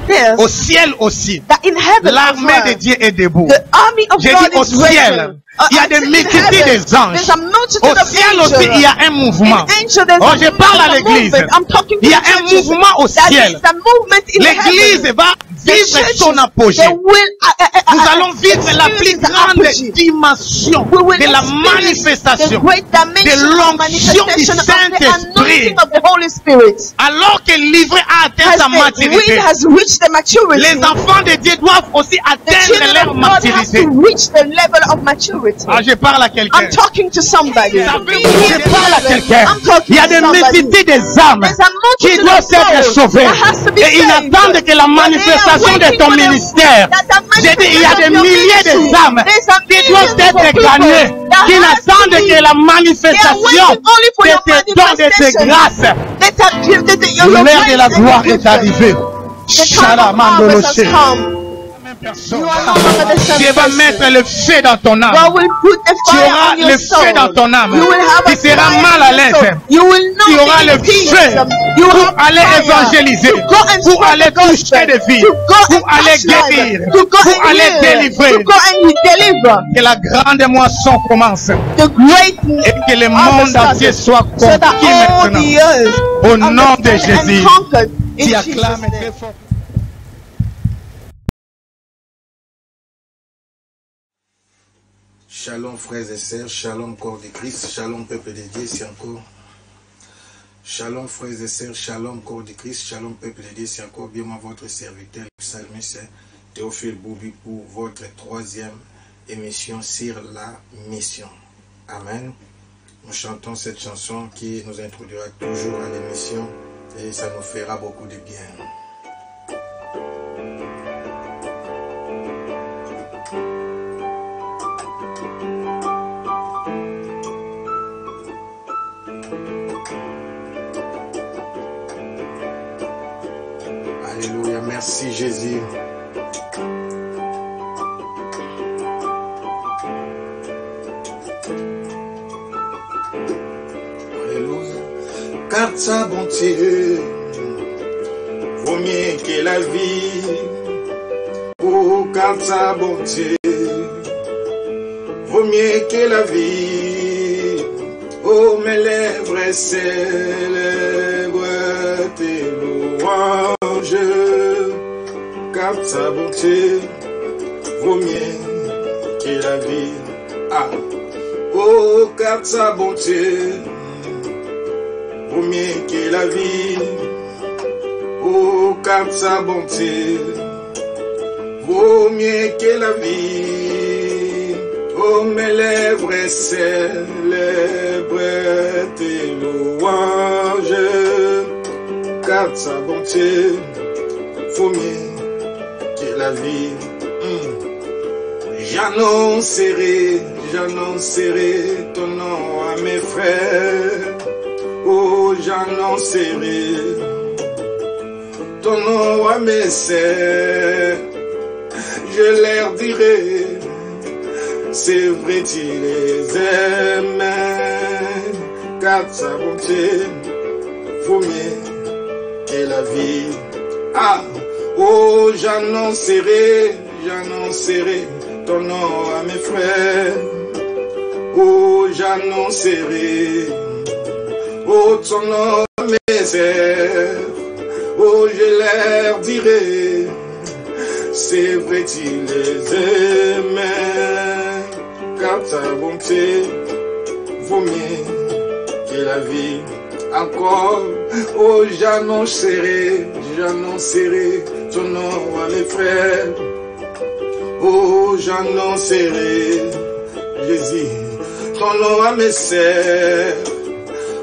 this, au ciel aussi, that in heaven as l'armée de well, Dieu est debout. the army of J'ai God dit au is ciel, risen. il y a I des said in multitudes heaven, des anges. there's a multitude Au of ciel aussi, il y a un mouvement. In angel, there's Oh, a je parle à l'église. movement. I'm talking to Il y a the un churches. mouvement au That ciel. is the movement in L'église heaven. va The vivre churches, son apogée. they will, Nous allons vivre la plus experience the grande apogee. dimension We will de la experience the manifestation great de dimension of l'onction du manifestation of the Saint-Esprit. anointing of the Holy Spirit. Alors que l'ivraie a atteint As sa the maturité, wind has reached the maturity, les enfants de Dieu doivent aussi the atteindre children leur of God has maturité. to reach the level of maturity. Ah, je parle à quelqu'un. I'm talking to somebody. Ça veut dire que je parle à quelqu'un. I'm talking Il y a to des somebody. multitudes des âmes There's a qui multitude doivent of souls être sauvées. that has to be Et ils saved. attendent que la manifestation de ton ministère. J'ai dit, il y a des milliers des âmes qui doivent être gagnées, qui n'attendent que la manifestation de tes dons, de tes grâces. L'heure de la gloire est arrivée. Shalamandoloché. Dieu va mettre le feu dans ton âme. Tu auras le feu dans ton âme. Tu seras mal à l'aise. Tu auras le feu pour aller évangéliser, pour aller toucher des vies, pour aller guérir, pour aller délivrer. Que la grande moisson commence et que le monde entier soit conquis maintenant. Au nom de Jésus, tu acclames très fort. Shalom frères et sœurs, shalom corps de Christ, shalom peuple de Dieu, c'est encore. Shalom frères et sœurs, shalom corps de Christ, shalom peuple de Dieu, c'est encore bien moi votre serviteur, le psalmiste Théophile Boubi pour votre troisième émission sur la mission. Amen. Nous chantons cette chanson qui nous introduira toujours à l'émission et ça nous fera beaucoup de bien. Alléluia, merci Jésus. Alléluia. Car sa bonté vaut mieux que la vie. Oh, car sa bonté vaut mieux que la vie. Oh, mes lèvres célèbrent tes louanges. Car sa bonté vaut mieux que la vie. Ah. Oh, car sa bonté vaut mieux que la vie. Oh, car sa bonté vaut mieux que la vie. Oh, mes lèvres célèbrent tes louanges. Car sa bonté vaut mieux que la vie. J'annoncerai ton nom à mes frères. Oh, j'annoncerai ton nom à mes sœurs. Je leur dirai, c'est vrai, tu les aimes. Car sa bonté vaut mieux que la vie. Ah, oh, j'annoncerai ton nom à mes frères. Oh, j'annoncerai, oh, ton nom à mes sœurs. Oh, je leur dirai, c'est vrai, tu les aimes. Car ta bonté vaut mieux que la vie. Encore, oh, j'annoncerai ton nom à mes frères. Oh, j'annoncerai, Jésus, ton nom à mes sœurs.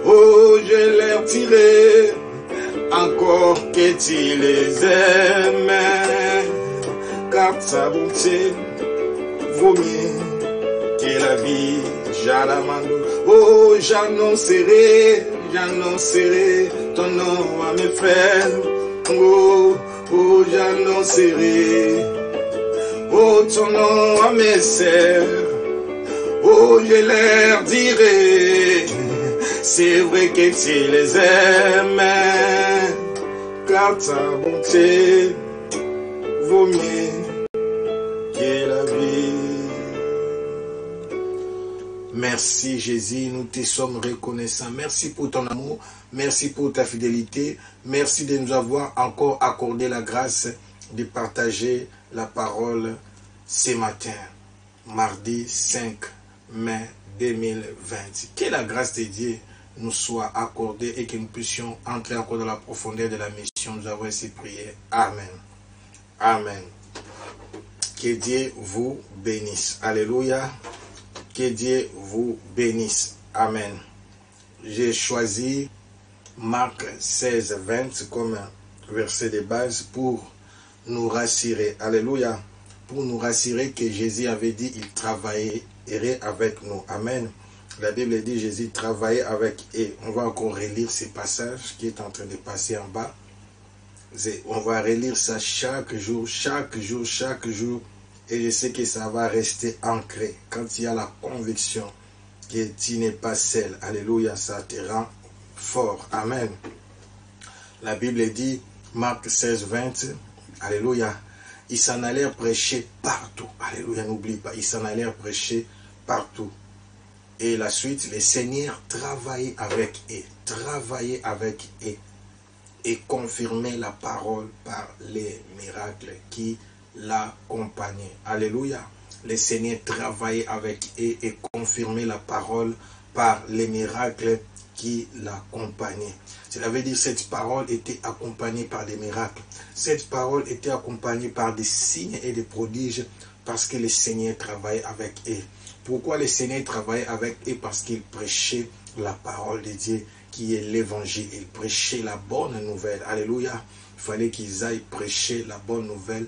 Oh, je leur dirai encore que tu les aimes. Car ta bonté vaut mieux que la vie. Jalamando. Oh, j'annoncerai ton nom à mes frères. Oh, oh, j'annoncerai, oh, ton nom à mes sœurs. Oh, je leur dirai, c'est vrai que tu les aimes. Car ta bonté vaut mieux que la vie. Merci Jésus, nous te sommes reconnaissants. Merci pour ton amour, merci pour ta fidélité, merci de nous avoir encore accordé la grâce de partager la parole ce matin, mardi 5 mai 2020. Que la grâce de Dieu nous soit accordée et que nous puissions entrer encore dans la profondeur de la mission. Nous avons ainsi prié. Amen. Amen. Que Dieu vous bénisse. Alléluia. Que Dieu vous bénisse. Amen. J'ai choisi Marc 16, 20 comme verset de base pour nous rassurer. Alléluia. Pour nous rassurer que Jésus avait dit qu'il travaillerait avec nous. Amen. La Bible dit Jésus travaillait avec eux. On va encore relire ce passage qui est en train de passer en bas. On va relire ça chaque jour, chaque jour, chaque jour. Et je sais que ça va rester ancré. Quand il y a la conviction que tu n'es pas seul. Alléluia, ça te rend fort. Amen. La Bible dit, Marc 16, 20. Alléluia. Ils s'en allèrent prêcher partout. Alléluia, n'oublie pas. Ils s'en allèrent prêcher partout. Et la suite, le Seigneur travaillait avec eux. Travaillait avec eux. Et confirmait la parole par les miracles qui l'accompagnaient. Alléluia. Le Seigneur travaillait avec eux et confirmait la parole par les miracles qui l'accompagnaient. Cela veut dire que cette parole était accompagnée par des miracles. Cette parole était accompagnée par des signes et des prodiges parce que le Seigneur travaillait avec eux. Pourquoi le Seigneur travaillait avec eux? Parce qu'il prêchait la parole de Dieu qui est l'évangile. Il prêchait la bonne nouvelle. Alléluia. Il fallait qu'ils aillent prêcher la bonne nouvelle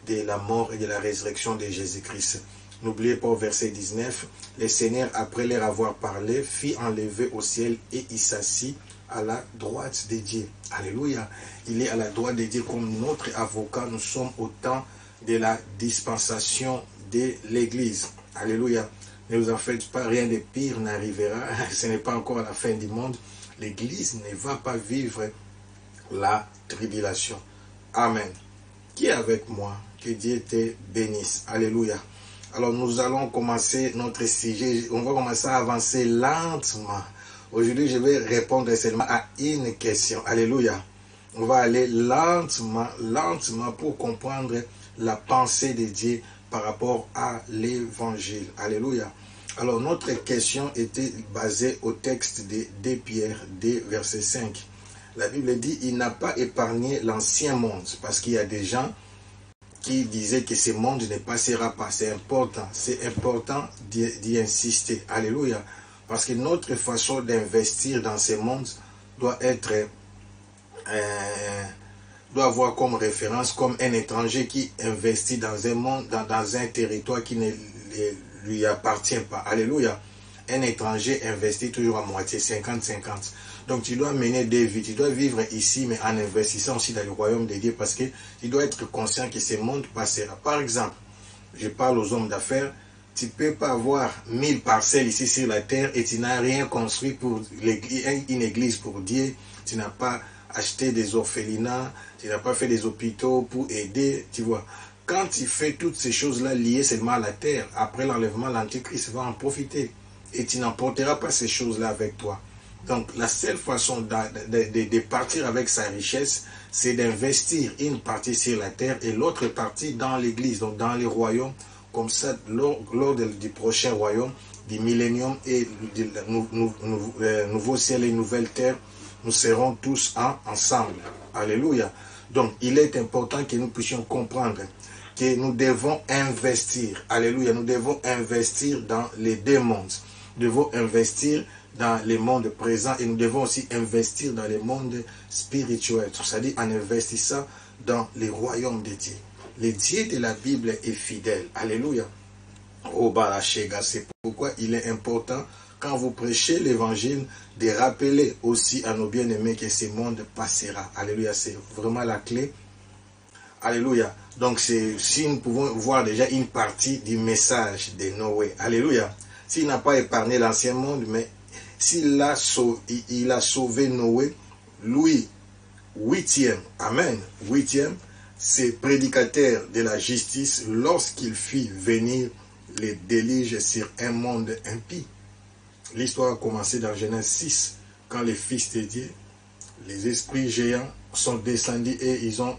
de la mort et de la résurrection de Jésus-Christ. N'oubliez pas au verset 19, le Seigneur, après leur avoir parlé, fit enlever au ciel et il s'assit à la droite de Dieu. Alléluia. Il est à la droite de Dieu comme notre avocat. Nous sommes au temps de la dispensation de l'Église. Alléluia. Ne vous en faites pas, rien de pire n'arrivera. Ce n'est pas encore la fin du monde. L'Église ne va pas vivre la tribulation. Amen. Qui est avec moi? Que Dieu te bénisse. Alléluia. Alors nous allons commencer notre sujet. On va commencer à avancer lentement. Aujourd'hui, je vais répondre seulement à une question. Alléluia. On va aller lentement, lentement pour comprendre la pensée de Dieu par rapport à l'évangile. Alléluia. Alors notre question était basée au texte de 2 Pierre 2, verset 5. La Bible dit, il n'a pas épargné l'ancien monde, parce qu'il y a des gens qui disaient que ce monde ne passera pas. C'est important d'y insister. Alléluia. Parce que notre façon d'investir dans ce monde doit être, doit avoir comme référence, comme un étranger qui investit dans un monde, dans un territoire qui ne lui appartient pas. Alléluia. Un étranger investit toujours à moitié, 50-50. Donc tu dois mener des vies, tu dois vivre ici, mais en investissant aussi dans le royaume de Dieu, parce que tu dois être conscient que ce monde passera. Par exemple, je parle aux hommes d'affaires, tu ne peux pas avoir 1000 parcelles ici sur la terre et tu n'as rien construit pour une église pour Dieu, tu n'as pas acheté des orphelinats, tu n'as pas fait des hôpitaux pour aider, tu vois. Quand tu fais toutes ces choses-là liées seulement à la terre, après l'enlèvement, l'Antichrist va en profiter. Et tu n'emporteras pas ces choses-là avec toi. Donc, la seule façon de partir avec sa richesse, c'est d'investir une partie sur la terre et l'autre partie dans l'église, donc dans les royaumes. Comme ça, lors du prochain royaume, du millénium et du nouveau ciel et nouvelle terre, nous serons tous ensemble. Alléluia. Donc, il est important que nous puissions comprendre que nous devons investir. Alléluia. Nous devons investir dans les deux mondes. Nous devons investir dans les mondes présents et nous devons aussi investir dans les mondes spirituels. C'est-à-dire en investissant dans les royaumes de Dieu. Le Dieu de la Bible est fidèle. Alléluia. Oh, c'est pourquoi il est important, quand vous prêchez l'évangile, de rappeler aussi à nos bien-aimés que ce monde passera. Alléluia. C'est vraiment la clé. Alléluia. Donc, si nous pouvons voir déjà une partie du message de Noé. Alléluia. S'il n'a pas épargné l'ancien monde, mais s'il a sauvé Noé, lui, 8e, amen, 8e, ces prédicateurs de la justice lorsqu'il fit venir les déluges sur un monde impie. L'histoire a commencé dans Genèse 6, quand les fils de Dieu, les esprits géants sont descendus et ils ont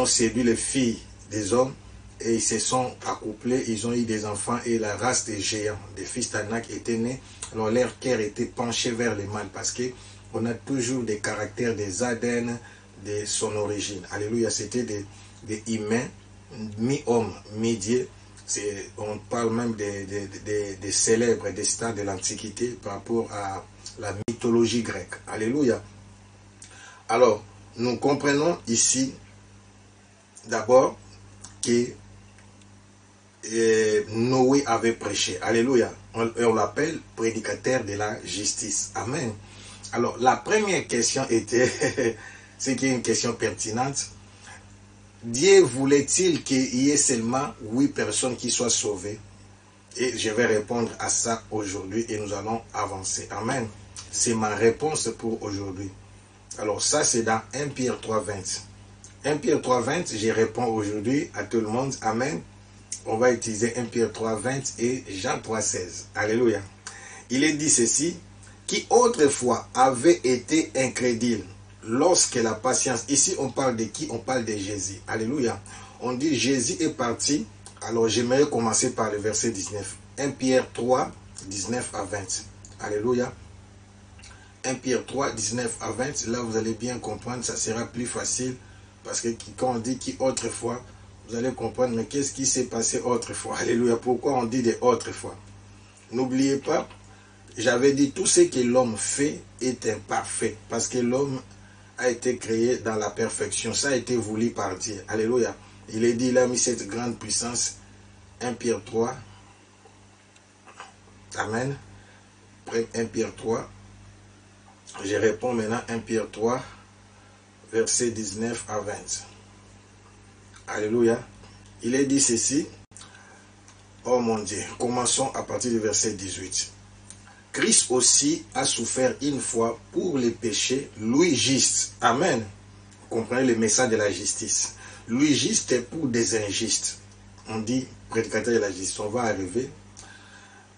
séduit les filles des hommes et ils se sont accouplés, ils ont eu des enfants et la race des géants, des fils d'Anak étaient nés. Alors leur cœur était penché vers le mal parce qu'on a toujours des caractères des ADN de son origine. Alléluia, c'était des humains, mi-hommes, mi-dieu. On parle même des célèbres, des stars de l'Antiquité par rapport à la mythologie grecque. Alléluia. Alors, nous comprenons ici d'abord que Noé avait prêché. Alléluia. On l'appelle prédicateur de la justice. Amen. Alors, la première question était, c'est qui est une question pertinente. Dieu voulait-il qu'il y ait seulement 8 personnes qui soient sauvées? Et je vais répondre à ça aujourd'hui et nous allons avancer. Amen. C'est ma réponse pour aujourd'hui. Alors ça, c'est dans 1 Pierre 3,20. 1 Pierre 3,20, je réponds aujourd'hui à tout le monde. Amen. On va utiliser 1 Pierre 3,20 et Jean 3,16. Alléluia. Il est dit ceci, qui autrefois avait été incrédule. Lorsque la patience, ici on parle de qui? On parle de Jésus. Alléluia. On dit Jésus est parti. Alors j'aimerais commencer par le verset 19. 1 Pierre 3, 19 à 20. Alléluia. 1 Pierre 3, 19 à 20. Là vous allez bien comprendre, ça sera plus facile. Parce que quand on dit qui autrefois, vous allez comprendre, mais qu'est-ce qui s'est passé autrefois? Alléluia. Pourquoi on dit de autrefois? N'oubliez pas, j'avais dit tout ce que l'homme fait est imparfait. Parce que l'homme a été créé dans la perfection. Ça a été voulu par Dieu. Alléluia. Il est dit, il a mis cette grande puissance. 1 Pierre 3. Amen. Après 1 Pierre 3. Je réponds maintenant 1 Pierre 3, verset 19 à 20. Alléluia. Il est dit ceci. Oh mon Dieu. Commençons à partir du verset 18. Christ aussi a souffert une fois pour les péchés, lui juste. Amen. Vous comprenez le message de la justice. Lui juste pour des injustes. On dit prédicateur de la justice. On va arriver.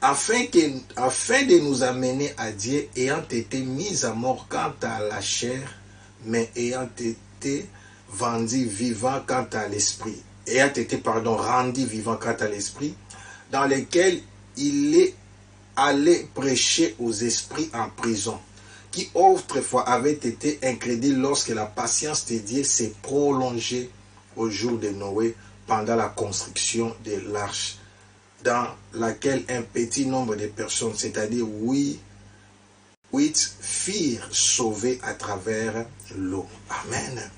Afin de nous amener à Dieu, ayant été mis à mort quant à la chair, mais ayant été vendu vivant quant à l'esprit. Ayant été, rendu vivant quant à l'esprit, dans lequel il est allé prêcher aux esprits en prison, qui autrefois avaient été incrédules lorsque la patience de Dieu s'est prolongée au jour de Noé pendant la construction de l'arche, dans laquelle un petit nombre de personnes, c'est-à-dire 8 firent sauvées à travers l'eau. Amen.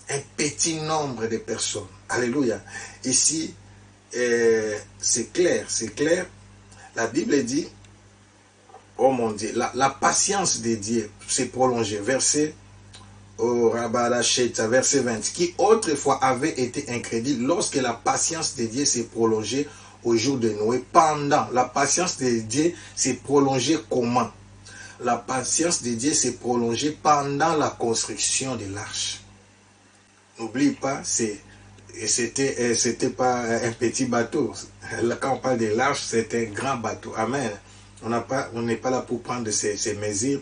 Un petit nombre de personnes. Alléluia. Ici, c'est clair, c'est clair. La Bible dit, oh mon Dieu, la patience de Dieu s'est prolongée. Verset 20, qui autrefois avait été incrédule lorsque la patience de Dieu s'est prolongée au jour de Noé. Pendant, la patience de Dieu s'est prolongée comment? La patience de Dieu s'est prolongée pendant la construction de l'arche. N'oublie pas, c'était pas un petit bateau. Quand on parle de l'arche, c'est un grand bateau. Amen. On n'est pas là pour prendre ces mesures.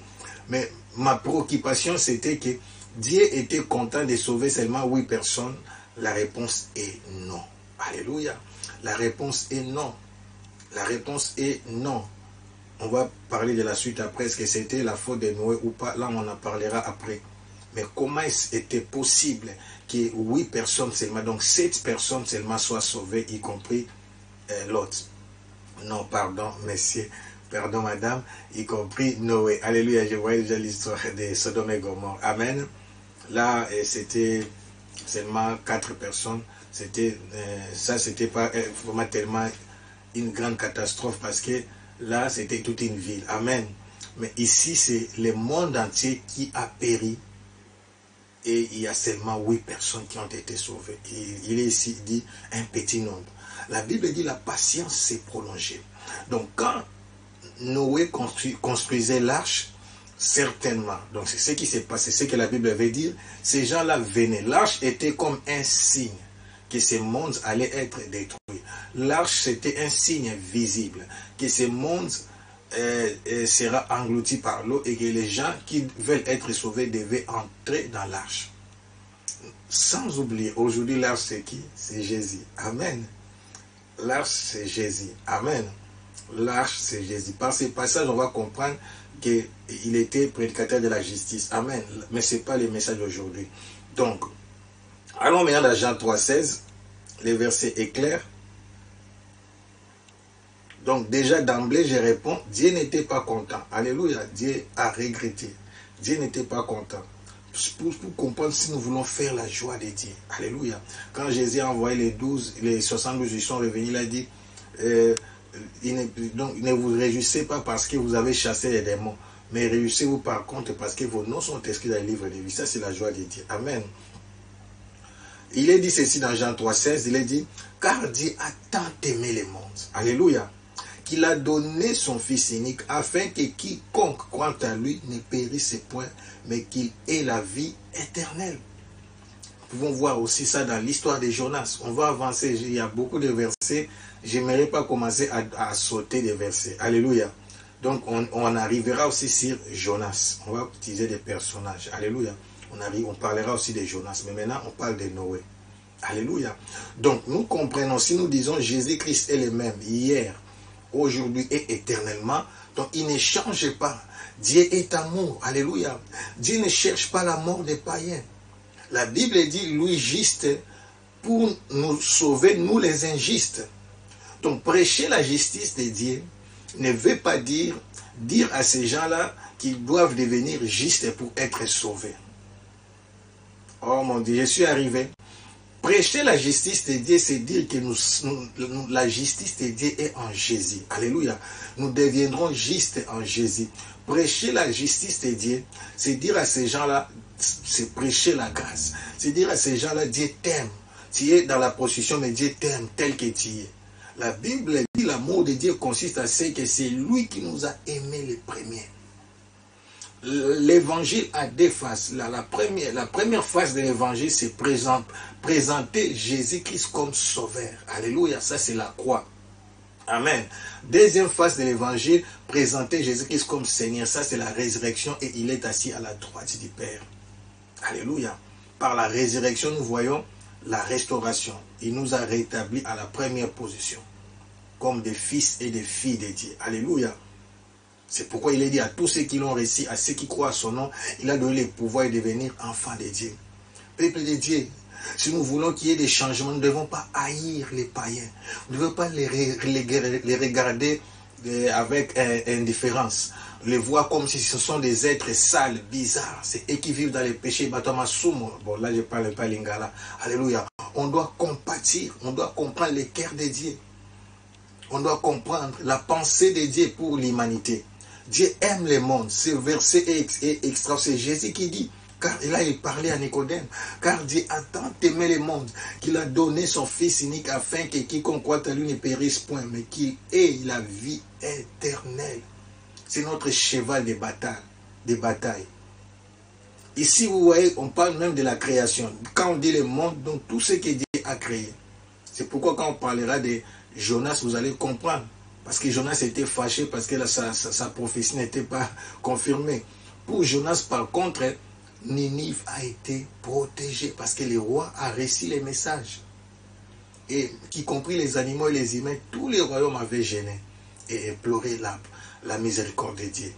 Mais ma préoccupation, c'était que Dieu était content de sauver seulement 8 personnes. La réponse est non. Alléluia. La réponse est non. La réponse est non. On va parler de la suite après. Est-ce que c'était la faute de Noé ou pas? Là, on en parlera après. Mais comment était possible que 8 personnes seulement, donc 7 personnes seulement soient sauvées, y compris l'autre? Non, pardon, messieurs, pardon, madame, y compris Noé. Alléluia, je voyais déjà l'histoire de Sodome et Gomorrhe. Amen. Là, c'était seulement 4 personnes. Ça, c'était pas vraiment tellement une grande catastrophe parce que là, c'était toute une ville. Amen. Mais ici, c'est le monde entier qui a péri. Et il y a seulement 8 personnes qui ont été sauvées. Il est ici dit un petit nombre. La Bible dit la patience s'est prolongée. Donc quand Noé construisait l'arche, Certainement. Donc c'est ce qui s'est passé, c'est ce que la Bible veut dire. Ces gens-là venaient. L'arche était comme un signe que ces mondes allaient être détruits. L'arche, c'était un signe visible que ces mondes sera englouti par l'eau et que les gens qui veulent être sauvés devaient entrer dans l'arche. Sans oublier, aujourd'hui l'arche c'est qui? C'est Jésus. Amen. L'arche c'est Jésus. Amen. L'arche c'est Jésus. Par ces passages, on va comprendre qu'il était prédicateur de la justice. Amen. Mais ce n'est pas le message d'aujourd'hui. Donc, allons maintenant dans Jean 3,16. Le verset est clair. Donc déjà d'emblée, je réponds, Dieu n'était pas content. Alléluia. Dieu a regretté. Dieu n'était pas content. Pour comprendre si nous voulons faire la joie de Dieu. Alléluia. Quand Jésus a envoyé les 72, ils sont revenus, il a dit, donc, ne vous réjouissez pas parce que vous avez chassé les démons, mais réjouissez-vous par contre parce que vos noms sont inscrits dans le livre de vie. Ça, c'est la joie de Dieu. Amen. Il est dit ceci dans Jean 3,16, il est dit, car Dieu a tant aimé le monde. Alléluia. Qu'il a donné son Fils unique afin que quiconque croit à lui ne périsse point, mais qu'il ait la vie éternelle. Nous pouvons voir aussi ça dans l'histoire de Jonas. On va avancer, il y a beaucoup de versets. Je n'aimerais pas commencer à sauter des versets. Alléluia. Donc on arrivera aussi sur Jonas. On va utiliser des personnages. Alléluia. On parlera aussi de Jonas. Mais maintenant on parle de Noé. Alléluia. Donc nous comprenons, si nous disons Jésus-Christ est le même hier, aujourd'hui et éternellement, donc il ne change pas. Dieu est amour. Alléluia. Dieu ne cherche pas la mort des païens. La Bible dit, lui juste, pour nous sauver, nous les injustes. Donc prêcher la justice de Dieu ne veut pas dire à ces gens-là qu'ils doivent devenir justes pour être sauvés. Oh mon Dieu, je suis arrivé. Prêcher la justice de Dieu, c'est dire que la justice de Dieu est en Jésus. Alléluia. Nous deviendrons justes en Jésus. Prêcher la justice de Dieu, c'est dire à ces gens-là, c'est prêcher la grâce. C'est dire à ces gens-là, Dieu t'aime. Tu es dans la position, mais Dieu t'aime tel que tu es. La Bible dit l'amour de Dieu consiste à ce que c'est lui qui nous a aimés les premiers. L'évangile a deux faces. La première phase de l'évangile, c'est présenter Jésus-Christ comme sauveur. Alléluia, ça c'est la croix. Amen. Deuxième phase de l'évangile, présenter Jésus-Christ comme Seigneur. Ça c'est la résurrection et il est assis à la droite du Père. Alléluia. Par la résurrection, nous voyons la restauration. Il nous a rétablis à la première position, comme des fils et des filles de Dieu. Alléluia. C'est pourquoi il est dit à tous ceux qui l'ont reçu, à ceux qui croient à son nom, il a donné le pouvoir de devenir enfants de Dieu. Peuple de Dieu, si nous voulons qu'il y ait des changements, nous ne devons pas haïr les païens. Nous ne devons pas les regarder avec indifférence. Les voir comme si ce sont des êtres sales, bizarres. C'est eux qui vivent dans les péchés. Bon, là je ne parle pas lingala. Alléluia. On doit compatir, on doit comprendre le cœur de Dieu. On doit comprendre la pensée de Dieu pour l'humanité. Dieu aime le monde. Ce verset est extra. C'est Jésus qui dit, car là il parlait à Nicodème, car Dieu a tant aimé le monde qu'il a donné son Fils unique afin que quiconque croit à lui ne périsse point, mais qu'il ait la vie éternelle. C'est notre cheval de bataille. Ici, vous voyez, on parle même de la création. Quand on dit le monde, donc tout ce que Dieu a créé. C'est pourquoi quand on parlera de Jonas, vous allez comprendre. Parce que Jonas était fâché parce que sa prophétie n'était pas confirmée. Pour Jonas, par contre, Ninive a été protégé parce que le roi a reçu les messages. Et y compris les animaux et les humains, tous les royaumes avaient gêné et imploré la miséricorde de Dieu.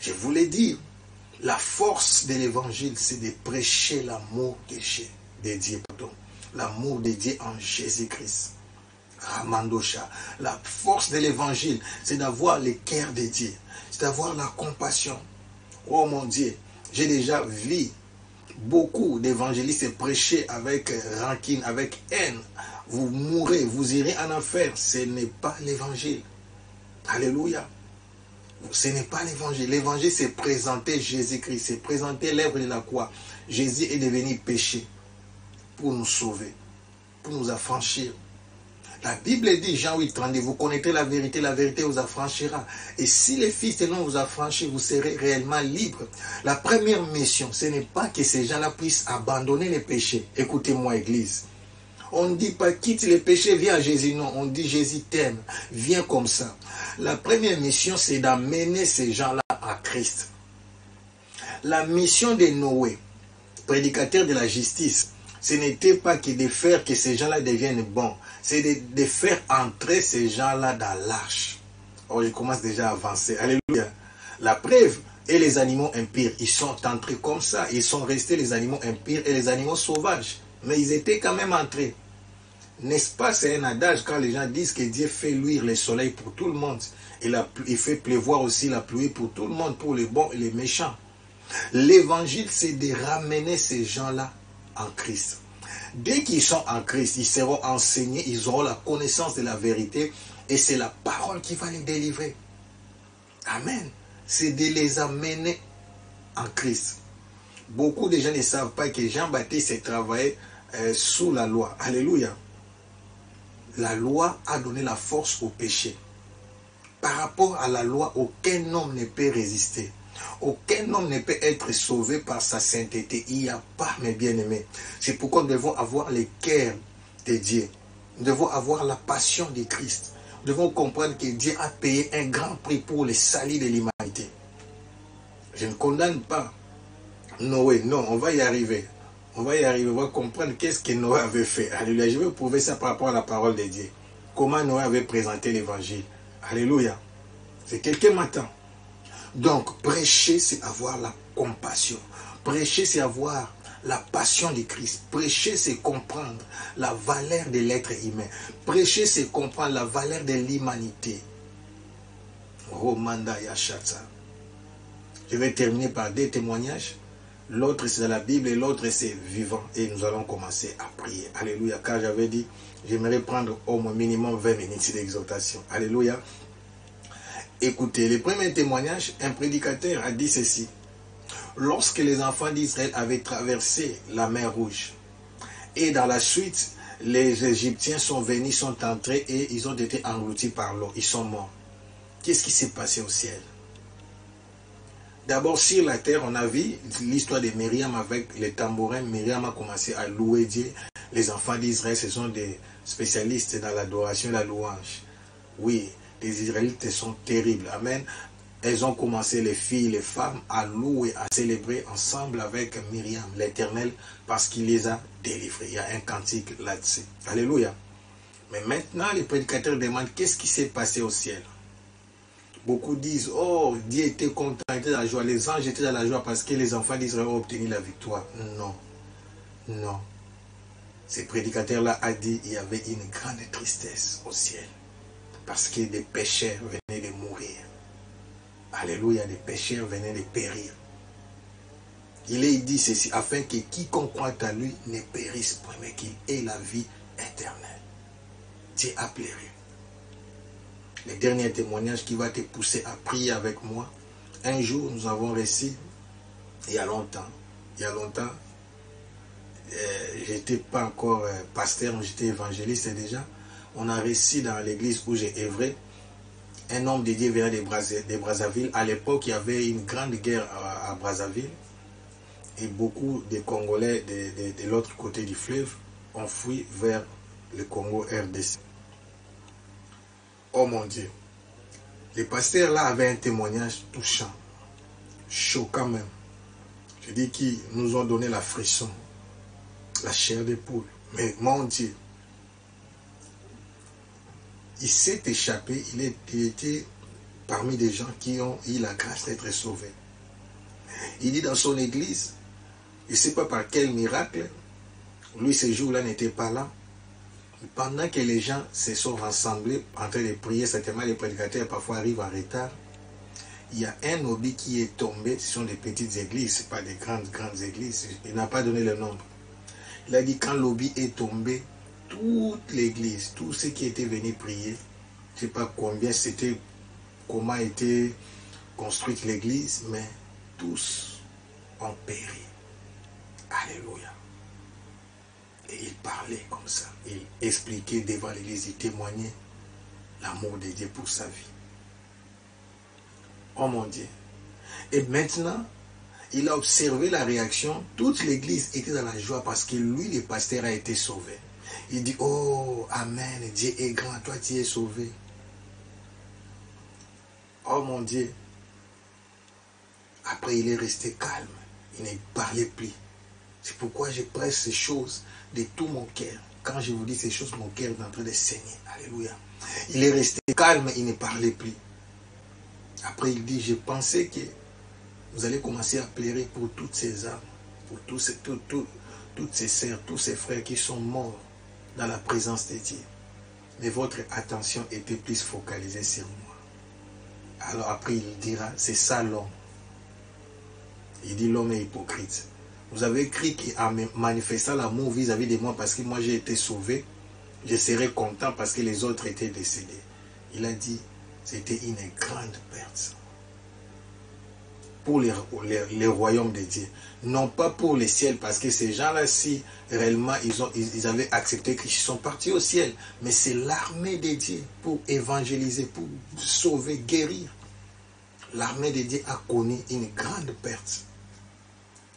Je voulais dire, la force de l'évangile, c'est de prêcher l'amour de Dieu. L'amour de Dieu en Jésus-Christ. Ramandosha. La force de l'évangile, c'est d'avoir le cœur de Dieu. C'est d'avoir la compassion. Oh mon Dieu, j'ai déjà vu beaucoup d'évangélistes prêcher avec rancune, avec haine. Vous mourrez, vous irez en enfer. Ce n'est pas l'évangile. Alléluia. Ce n'est pas l'évangile. L'évangile, c'est présenter Jésus-Christ. C'est présenter l'œuvre de la croix. Jésus est devenu péché pour nous sauver, pour nous affranchir. La Bible dit, Jean 8:32, vous connaîtrez la vérité vous affranchira. Et si les fils de l'homme vous affranchissent, vous serez réellement libres. La première mission, ce n'est pas que ces gens-là puissent abandonner les péchés. Écoutez-moi, Église. On ne dit pas quitte les péchés, viens à Jésus. Non, on dit Jésus t'aime, viens comme ça. La première mission, c'est d'amener ces gens-là à Christ. La mission de Noé, prédicateur de la justice, ce n'était pas que de faire que ces gens-là deviennent bons. C'est de faire entrer ces gens-là dans l'arche. Oh, je commence déjà à avancer. Alléluia. La preuve, et les animaux impurs, ils sont entrés comme ça. Ils sont restés les animaux impurs et les animaux sauvages. Mais ils étaient quand même entrés. N'est-ce pas, c'est un adage quand les gens disent que Dieu fait luire le soleil pour tout le monde. Il fait pleuvoir aussi la pluie pour tout le monde, pour les bons et les méchants. L'évangile, c'est de ramener ces gens-là en Christ. Dès qu'ils sont en Christ, ils seront enseignés, ils auront la connaissance de la vérité et c'est la parole qui va les délivrer. Amen. C'est de les amener en Christ. Beaucoup de gens ne savent pas que Jean-Baptiste travaillait sous la loi. Alléluia. La loi a donné la force au péché. Par rapport à la loi, aucun homme ne peut résister. Aucun homme ne peut être sauvé par sa sainteté. Il n'y a pas, mes bien-aimés. C'est pourquoi nous devons avoir le cœur de Dieu. Nous devons avoir la passion de Christ. Nous devons comprendre que Dieu a payé un grand prix pour le salut de l'humanité. Je ne condamne pas Noé. Non, on va y arriver. On va y arriver. On va comprendre qu'est-ce que Noé avait fait. Alléluia. Je vais vous prouver ça par rapport à la parole de Dieu. Comment Noé avait présenté l'évangile. Alléluia. C'est quelqu'un m'attend. Donc, prêcher, c'est avoir la compassion. Prêcher, c'est avoir la passion de Christ. Prêcher, c'est comprendre la valeur de l'être humain. Prêcher, c'est comprendre la valeur de l'humanité. Romanda Yachata. Je vais terminer par deux témoignages. L'autre, c'est dans la Bible et l'autre, c'est vivant. Et nous allons commencer à prier. Alléluia. Car j'avais dit, j'aimerais prendre au moins minimum 20 minutes d'exhortation. Alléluia. Écoutez, le premier témoignage, un prédicateur a dit ceci. Lorsque les enfants d'Israël avaient traversé la mer Rouge, et dans la suite, les Égyptiens sont venus, sont entrés et ils ont été engloutis par l'eau. Ils sont morts. Qu'est-ce qui s'est passé au ciel? D'abord, sur la terre, on a vu l'histoire de Myriam avec les tambourins. Myriam a commencé à louer Dieu. Les enfants d'Israël, ce sont des spécialistes dans l'adoration et la louange. Oui. Les Israélites sont terribles. Amen. Elles ont commencé, les filles, les femmes, à louer, à célébrer ensemble avec Myriam, l'Éternel, parce qu'il les a délivrés. Il y a un cantique là-dessus. Alléluia. Mais maintenant, les prédicateurs demandent qu'est-ce qui s'est passé au ciel. Beaucoup disent, oh, Dieu était content, il était dans la joie. Les anges étaient dans la joie parce que les enfants d'Israël ont obtenu la victoire. Non. Non. Ces prédicateurs-là a dit il y avait une grande tristesse au ciel. Parce que des pécheurs venaient de mourir. Alléluia, des pécheurs venaient de périr. Il est dit ceci, afin que quiconque croit à lui ne périsse point, mais qu'il ait la vie éternelle. Dieu a pleuré. Le dernier témoignage qui va te pousser à prier avec moi. Un jour, nous avons reçu, il y a longtemps, j'étais pas encore pasteur, mais j'étais évangéliste déjà. On a reçu dans l'église où j'ai œuvré, un homme de Dieu venant de Brazzaville. À l'époque, il y avait une grande guerre à Brazzaville. Et beaucoup de Congolais de l'autre côté du fleuve ont fui vers le Congo RDC. Oh mon Dieu. Les pasteurs là avaient un témoignage touchant, choquant même. Je dis qu'ils nous ont donné la frisson, la chair de poule. Mais mon Dieu, il s'est échappé, il était parmi des gens qui ont eu la grâce d'être sauvés. Il dit dans son église, je ne sais pas par quel miracle, lui ce jour-là n'était pas là. Pendant que les gens se sont rassemblés en train de prier, certainement les prédicateurs parfois arrivent en retard, il y a un obis qui est tombé. Ce sont des petites églises, ce n'est pas des grandes églises, il n'a pas donné le nombre. Il a dit quand l'obis est tombé, toute l'église, tous ceux qui étaient venus prier, je ne sais pas combien c'était, comment était construite l'église, mais tous ont péri. Alléluia. Et il parlait comme ça. Il expliquait devant l'église, il témoignait l'amour de Dieu pour sa vie. Oh mon Dieu. Et maintenant, il a observé la réaction. Toute l'église était dans la joie parce que lui, le pasteur, a été sauvé. Il dit, oh, amen, Dieu est grand, toi tu es sauvé. Oh mon Dieu. Après, il est resté calme. Il ne parlait plus. C'est pourquoi je presse ces choses de tout mon cœur. Quand je vous dis ces choses, mon cœur est en train de saigner. Alléluia. Il est resté calme, il ne parlait plus. Après, il dit, je pensais que vous allez commencer à pleurer pour toutes ces âmes, pour toutes ces sœurs, tous ces frères qui sont morts dans la présence de Dieu. Mais votre attention était plus focalisée sur moi. Alors après, il dira, c'est ça l'homme. Il dit, l'homme est hypocrite. Vous avez écrit qu'en manifestant l'amour vis-à-vis de moi, parce que moi j'ai été sauvé, je serai content parce que les autres étaient décédés. Il a dit, c'était une grande perte. Pour les royaumes de Dieu. Non pas pour le ciel, parce que ces gens-là, si réellement ils avaient accepté qu'ils sont partis au ciel, mais c'est l'armée de Dieu pour évangéliser, pour sauver, guérir. L'armée de Dieu a connu une grande perte.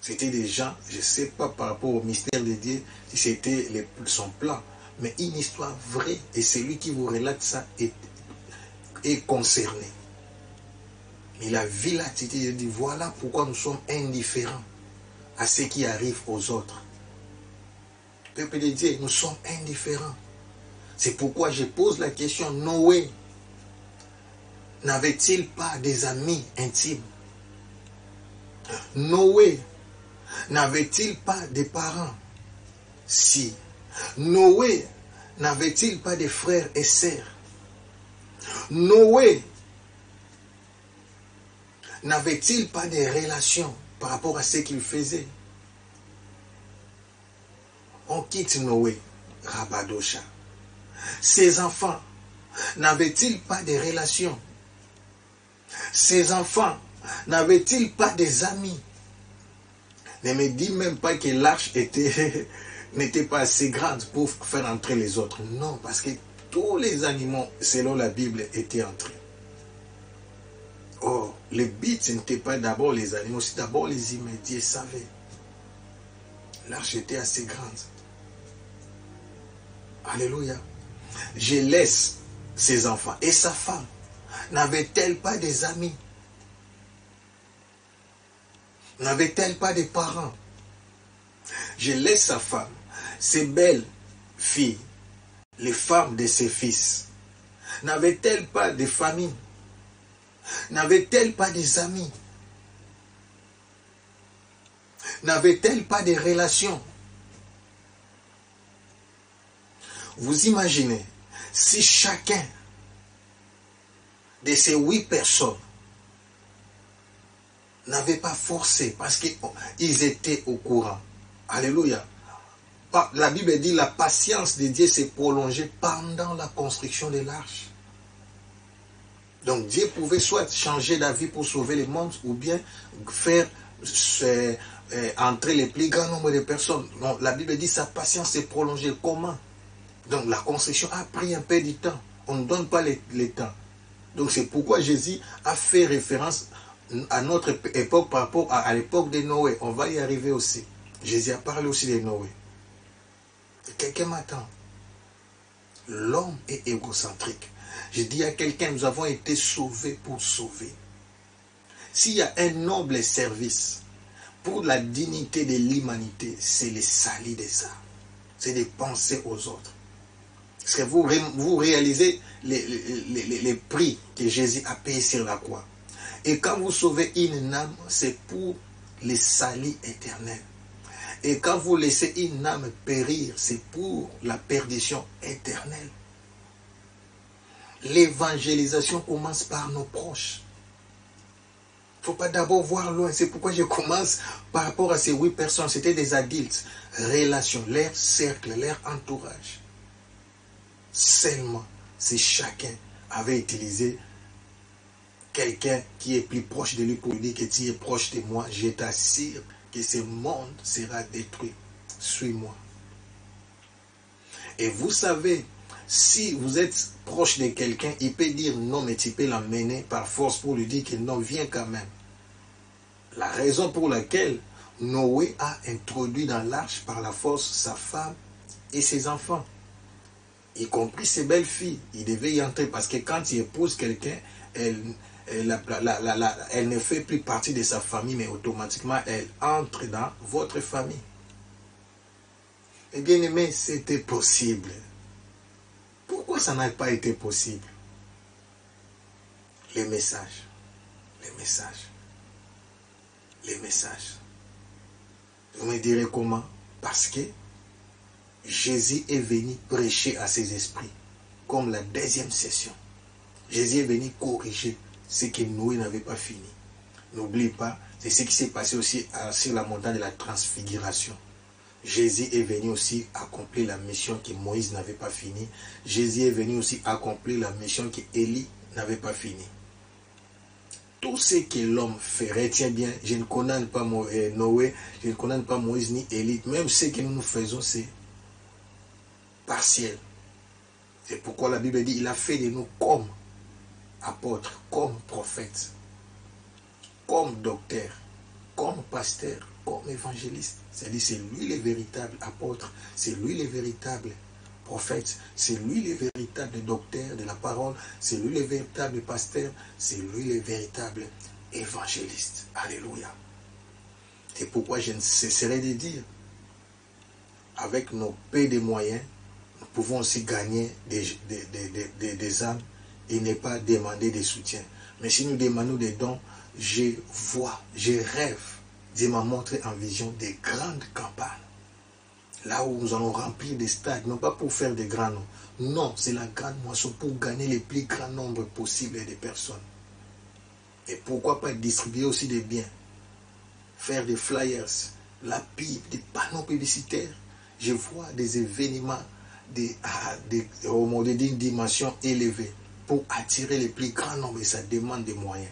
C'était des gens, je ne sais pas par rapport au mystère de Dieu, si c'était son plan, mais une histoire vraie, et celui qui vous relate ça est concerné. Il a vu l'attitude, il a dit, voilà pourquoi nous sommes indifférents à ce qui arrive aux autres. Peuple de Dieu, nous sommes indifférents. C'est pourquoi je pose la question, Noé n'avait-il pas des amis intimes? Noé n'avait-il pas des parents? Si. Noé n'avait-il pas de frères et sœurs? Noé n'avait-il pas de relations par rapport à ce qu'il faisait? On quitte Noé, Rabadosha. Ses enfants n'avaient-ils pas de relations? Ses enfants n'avaient-ils pas des amis? Ne me dis même pas que l'arche n'était pas assez grande pour faire entrer les autres. Non, parce que tous les animaux, selon la Bible, étaient entrés. Oh, le but n'était pas d'abord les animaux, c'est d'abord les humains. Dieu savait. L'arche était assez grande. Alléluia. Je laisse ses enfants. Et sa femme, n'avait-elle pas des amis? N'avait-elle pas des parents? Je laisse sa femme, ses belles filles, les femmes de ses fils. N'avait-elle pas de famille? N'avait-elle pas des amis? N'avait-elle pas de relations? Vous imaginez, si chacun de ces 8 personnes n'avait pas forcé, parce qu'ils étaient au courant. Alléluia. La Bible dit la patience de Dieu s'est prolongée pendant la construction de l'arche. Donc Dieu pouvait soit changer d'avis pour sauver le monde, ou bien faire entrer le plus grand nombre de personnes. Donc, la Bible dit sa patience s'est prolongée. Comment? Donc la construction a pris un peu de temps. On ne donne pas le temps. Donc c'est pourquoi Jésus a fait référence à notre époque par rapport à l'époque de Noé. On va y arriver aussi. Jésus a parlé aussi de Noé. Quelqu'un m'attend. L'homme est égocentrique. Je dis à quelqu'un, nous avons été sauvés pour sauver. S'il y a un noble service pour la dignité de l'humanité, c'est le salut des âmes. C'est de penser aux autres. Parce que vous réalisez les prix que Jésus a payé sur la croix. Et quand vous sauvez une âme, c'est pour le salut éternel. Et quand vous laissez une âme périr, c'est pour la perdition éternelle. L'évangélisation commence par nos proches. Il ne faut pas d'abord voir loin. C'est pourquoi je commence par rapport à ces 8 personnes. C'était des adultes. Relations, leur cercle, leur entourage. Seulement si chacun avait utilisé quelqu'un qui est plus proche de lui pour lui dire que tu es proche de moi, je t'assure que ce monde sera détruit. Suis-moi. Et vous savez, si vous êtes proche de quelqu'un, il peut dire non, mais tu peux l'emmener par force pour lui dire que non, viens quand même. La raison pour laquelle Noé a introduit dans l'arche par la force sa femme et ses enfants, y compris ses belles-filles. Il devait y entrer parce que quand il épouse quelqu'un, elle ne fait plus partie de sa famille, mais automatiquement, elle entre dans votre famille. Et bien aimé, c'était possible. Pourquoi ça n'a pas été possible? Les messages. Vous me direz comment? Parce que Jésus est venu prêcher à ses esprits, comme la deuxième session. Jésus est venu corriger ce que Noé n'avait pas fini. N'oublie pas, c'est ce qui s'est passé aussi sur la montagne de la transfiguration. Jésus est venu aussi accomplir la mission que Moïse n'avait pas finie. Jésus est venu aussi accomplir la mission que Élie n'avait pas finie. Tout ce que l'homme ferait, tiens bien, je ne condamne pas Noé, je ne condamne pas Moïse ni Élie. Même ce que nous faisons, c'est partiel. C'est pourquoi la Bible dit, il a fait de nous comme apôtres, comme prophètes, comme docteurs, comme pasteurs, comme évangélistes. C'est-à-dire, c'est lui le véritable apôtre, c'est lui le véritable prophète, c'est lui le véritable docteur de la parole, c'est lui le véritable pasteur, c'est lui le véritable évangéliste. Alléluia. C'est pourquoi je ne cesserai de dire, avec nos peu de moyens, nous pouvons aussi gagner des âmes et ne pas demander des soutiens. Mais si nous demandons des dons, je vois, je rêve, Dieu m'a montré en vision des grandes campagnes. Là où nous allons remplir des stades, non pas pour faire des grands noms. Non, c'est la grande moisson pour gagner le plus grand nombre possible de personnes. Et pourquoi pas distribuer aussi des biens, faire des flyers, la pub, des panneaux publicitaires. Je vois des événements d'une dimension élevée pour attirer le plus grand nombre et ça demande des moyens.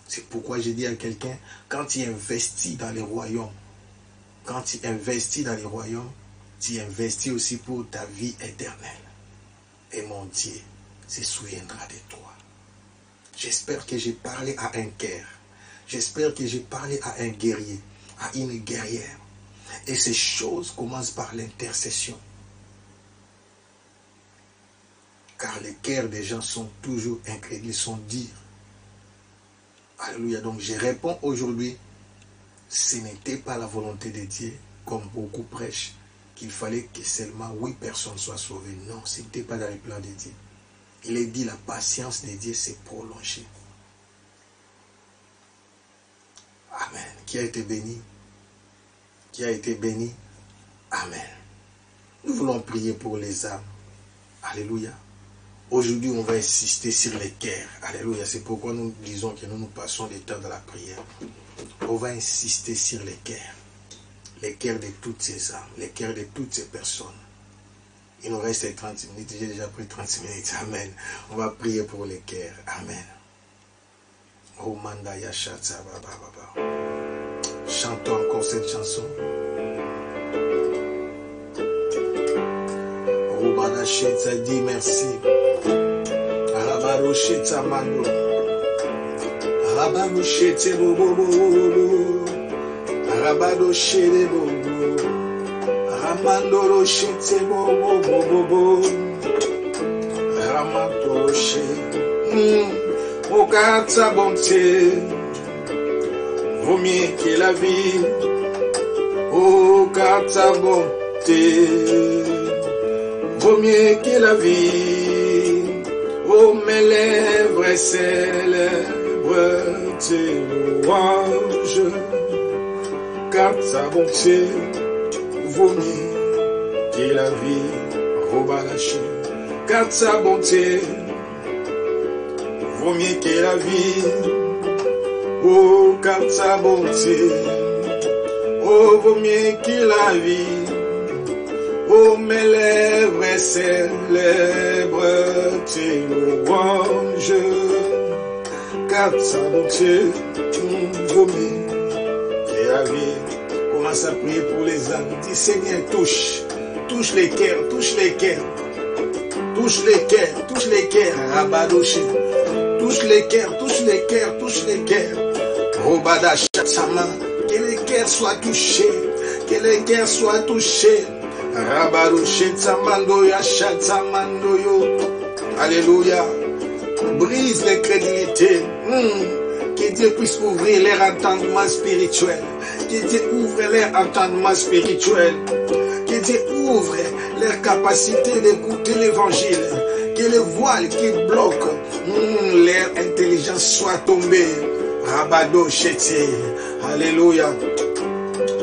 C'est pourquoi je dis à quelqu'un, quand tu investis dans les royaumes, tu investis aussi pour ta vie éternelle. Et mon Dieu se souviendra de toi. J'espère que j'ai parlé à un cœur. J'espère que j'ai parlé à un guerrier, à une guerrière. Et ces choses commencent par l'intercession. Car les cœurs des gens sont toujours incrédules, sont durs. Alléluia. Donc je réponds aujourd'hui, ce n'était pas la volonté de Dieu, comme beaucoup prêchent, qu'il fallait que seulement 8 personnes soient sauvées. Non, ce n'était pas dans le plan de Dieu. Il est dit, la patience de Dieu s'est prolongée. Amen. Qui a été béni? Qui a été béni? Amen. Nous voulons prier pour les âmes. Alléluia. Aujourd'hui, on va insister sur les cœurs. Alléluia. C'est pourquoi nous disons que nous passons du temps dans la prière. On va insister sur les cœurs. Les cœurs de toutes ces âmes. Les cœurs de toutes ces personnes. Il nous reste 30 minutes. J'ai déjà pris 30 minutes. Amen. On va prier pour les cœurs. Amen. Oh Manda Yashatsa Baba. Chantons encore cette chanson. Oh Badachetsa dit merci. Arabarocheta Mando. Arabarochete Bobo. Arabarochete Bobo. Ramandorochete Bobo. Ramandorochete. Oh, car ta bonté vaut mieux que la vie. Oh, car ta bonté vaut mieux que la vie. Oh, mes lèvres célèbrent tes louanges. Car ta bonté vaut mieux que la vie. Robalaché. Car ta bonté vaut mieux que la vie. Oh, car ta bonté, oh, vaut mieux que la vie. Oh, mes lèvres célèbrent tes louanges. Car ta bonté, vaut mieux que la vie. Commence à prier pour les âmes. Dis, Seigneur, touche touche les cœurs, touche les cœurs. Touche les cœurs, touche les cœurs, Rabadoché. Touche les cœurs, touche les cœurs, touche les cœurs. Robada Chatsama, que les cœurs soient touchés, que les cœurs soient touchés. Rabadoché Tsamandoya Chatsamandoyo. Alléluia. Brise les crédulités. Que Dieu puisse ouvrir leur entendement spirituel. Que Dieu ouvre leur entendement spirituel. Que Dieu ouvre leur capacité d'écouter l'évangile. Que les voiles qui bloquent leur intelligence soient tombées. Rabado Chétier. Alléluia.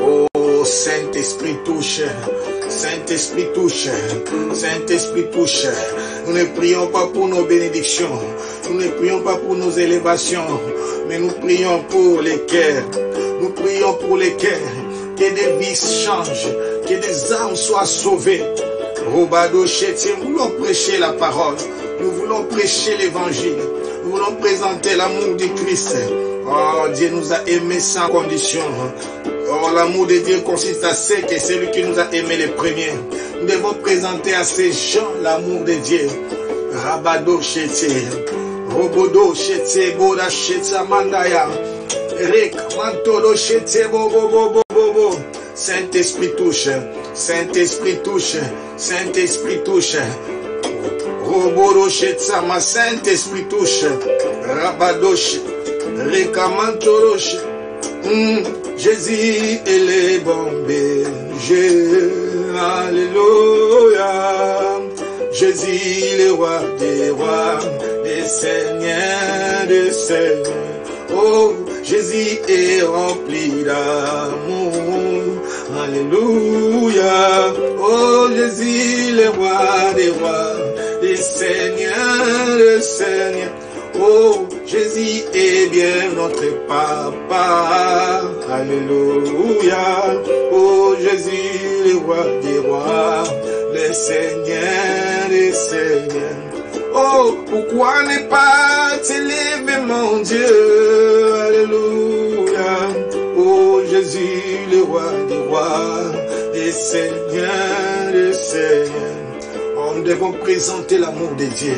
Oh, Saint-Esprit touche. Saint-Esprit touche. Saint-Esprit touche. Nous ne prions pas pour nos bénédictions. Nous ne prions pas pour nos élévations. Mais nous prions pour les cœurs. Nous prions pour les cœurs. Que des vies changent. Que des âmes soient sauvées. Robado Chétier, nous voulons prêcher la parole. Nous voulons prêcher l'évangile. Nous voulons présenter l'amour du Christ. Oh, Dieu nous a aimés sans condition. Oh, l'amour de Dieu consiste à ce que c'est lui qui nous a aimés les premiers. Nous devons présenter à ces gens l'amour de Dieu. Rabado Chétier. Robodo Chétier, Boda Chétier, Mandaya. Rek, Mantolo Chétier, Bobo. Saint-Esprit touche. Saint-Esprit touche. Saint-Esprit touche. Robodo Chétier, ma Saint-Esprit touche. Rabadoche. Rekamantoroche. Jésus est le bon berger. Alléluia. Jésus le roi des rois, des seigneurs des seigneurs. Oh, Jésus est rempli d'amour. Alléluia. Oh, Jésus le roi des rois, des seigneurs des seigneurs. Oh, Jésus est bien notre papa. Alléluia. Oh, Jésus, le roi des rois, le Seigneur des seigneurs. Oh, pourquoi ne pas t'élever, mon Dieu? Alléluia. Oh, Jésus, le roi des rois, le Seigneur des seigneurs. Nous devons présenter l'amour de Dieu.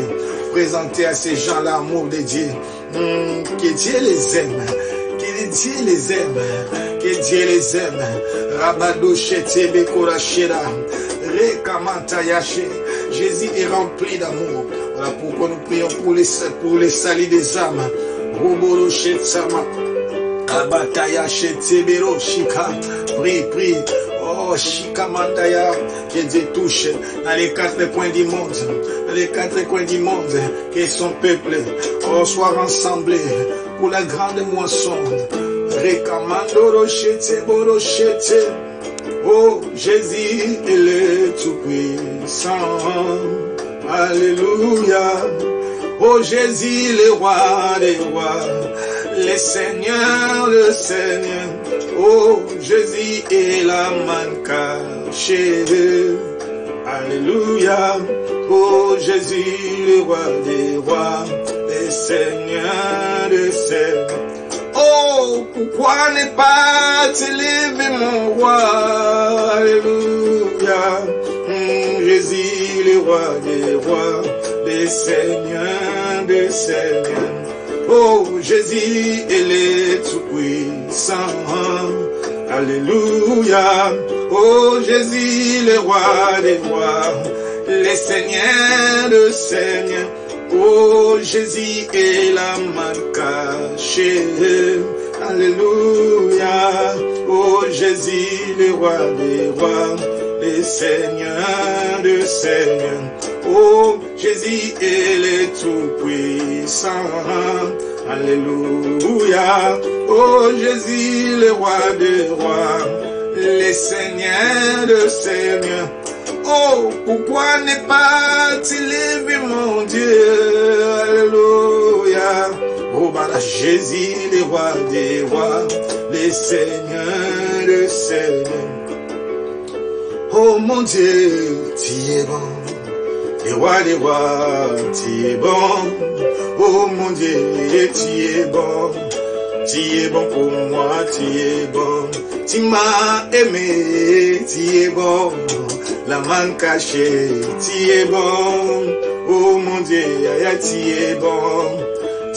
Présenter à ces gens l'amour de Dieu. Que Dieu les aime. Que Dieu les aime. Que Dieu les aime. Rabado Chétier Bekorachera. Rekamantayaché. Jésus est rempli d'amour. Voilà pourquoi nous prions pour les salis des âmes. Roboro Chétsama. Abataya Chétébero Shika. Prie. Oh, Shikamandaya, que Dieu touche dans les quatre coins du monde, dans les quatre coins du monde, que son peuple soit rassemblé pour la grande moisson. Rekamandoro Chete, Boro Chete. Oh, Jésus est le Tout-Puissant. Alléluia. Oh, Jésus, le roi des rois, le Seigneur, le Seigneur. Oh, Jésus est la manne cachée. Alléluia. Oh, Jésus, le roi des rois, le Seigneur des seigneurs. Oh, pourquoi ne pas t'élever, mon roi? Alléluia. Jésus, le roi des rois, le Seigneur des seigneurs. Oh, Jésus est le Tout-Puissant. Alléluia. Oh, Jésus, le roi des rois, le Seigneur des seigneurs. Oh, Jésus est la manne cachée. Alléluia. Oh, Jésus, le roi des rois, le Seigneur des seigneurs. Oh, Jésus est le Tout-Puissant. Alléluia. Oh, Jésus, le roi des rois, le Seigneur des seigneurs. Oh, pourquoi ne pas t'élever, mon Dieu? Alléluia. Oh, voilà, Jésus, le roi des rois, le Seigneur des seigneurs. Oh, mon Dieu, tu es bon. Le roi des rois, tu es bon. Oh mon Dieu, tu es bon. tu es bon pour moi, tu es bon. Tu m'as aimé, tu es bon. La main cachée, tu es bon. Oh mon Dieu, tu es bon.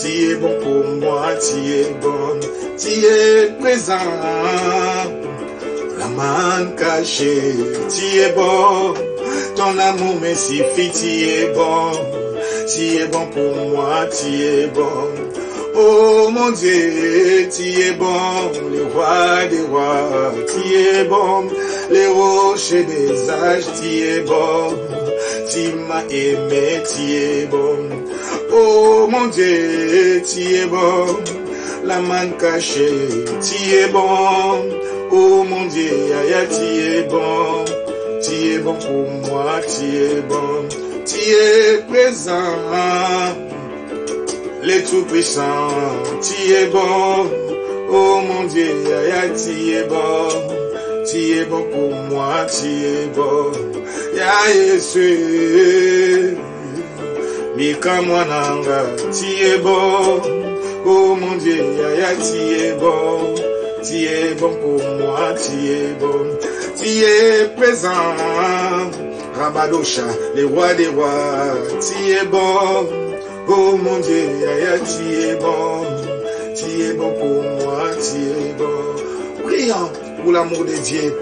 Tu es bon pour moi, tu es bon. Tu es présent. La main cachée, tu es bon. Ton amour me suffit, tu es bon. Tu es bon pour moi, tu es bon. Oh mon Dieu, tu es bon, le roi des rois, tu es bon, les rochers des âges, tu es bon, tu m'as aimé, tu es bon. Oh mon Dieu, tu es bon, la main cachée, tu es bon. Oh mon Dieu, tu es bon, tu es bon pour moi, tu es bon, tu es présent. Le tout-puissant, tu es bon, oh mon Dieu, tu es bon, tu es bon pour moi, tu es bon, ya Yesu, Mika Mwananga, tu es bon, oh mon Dieu, tu es bon, tu es bon pour moi, tu es bon, tu es présent, Rabadosha, le roi des rois, tu es bon. Oh mon Dieu, tu es bon pour moi, tu es bon. Prions pour l'amour de Dieu.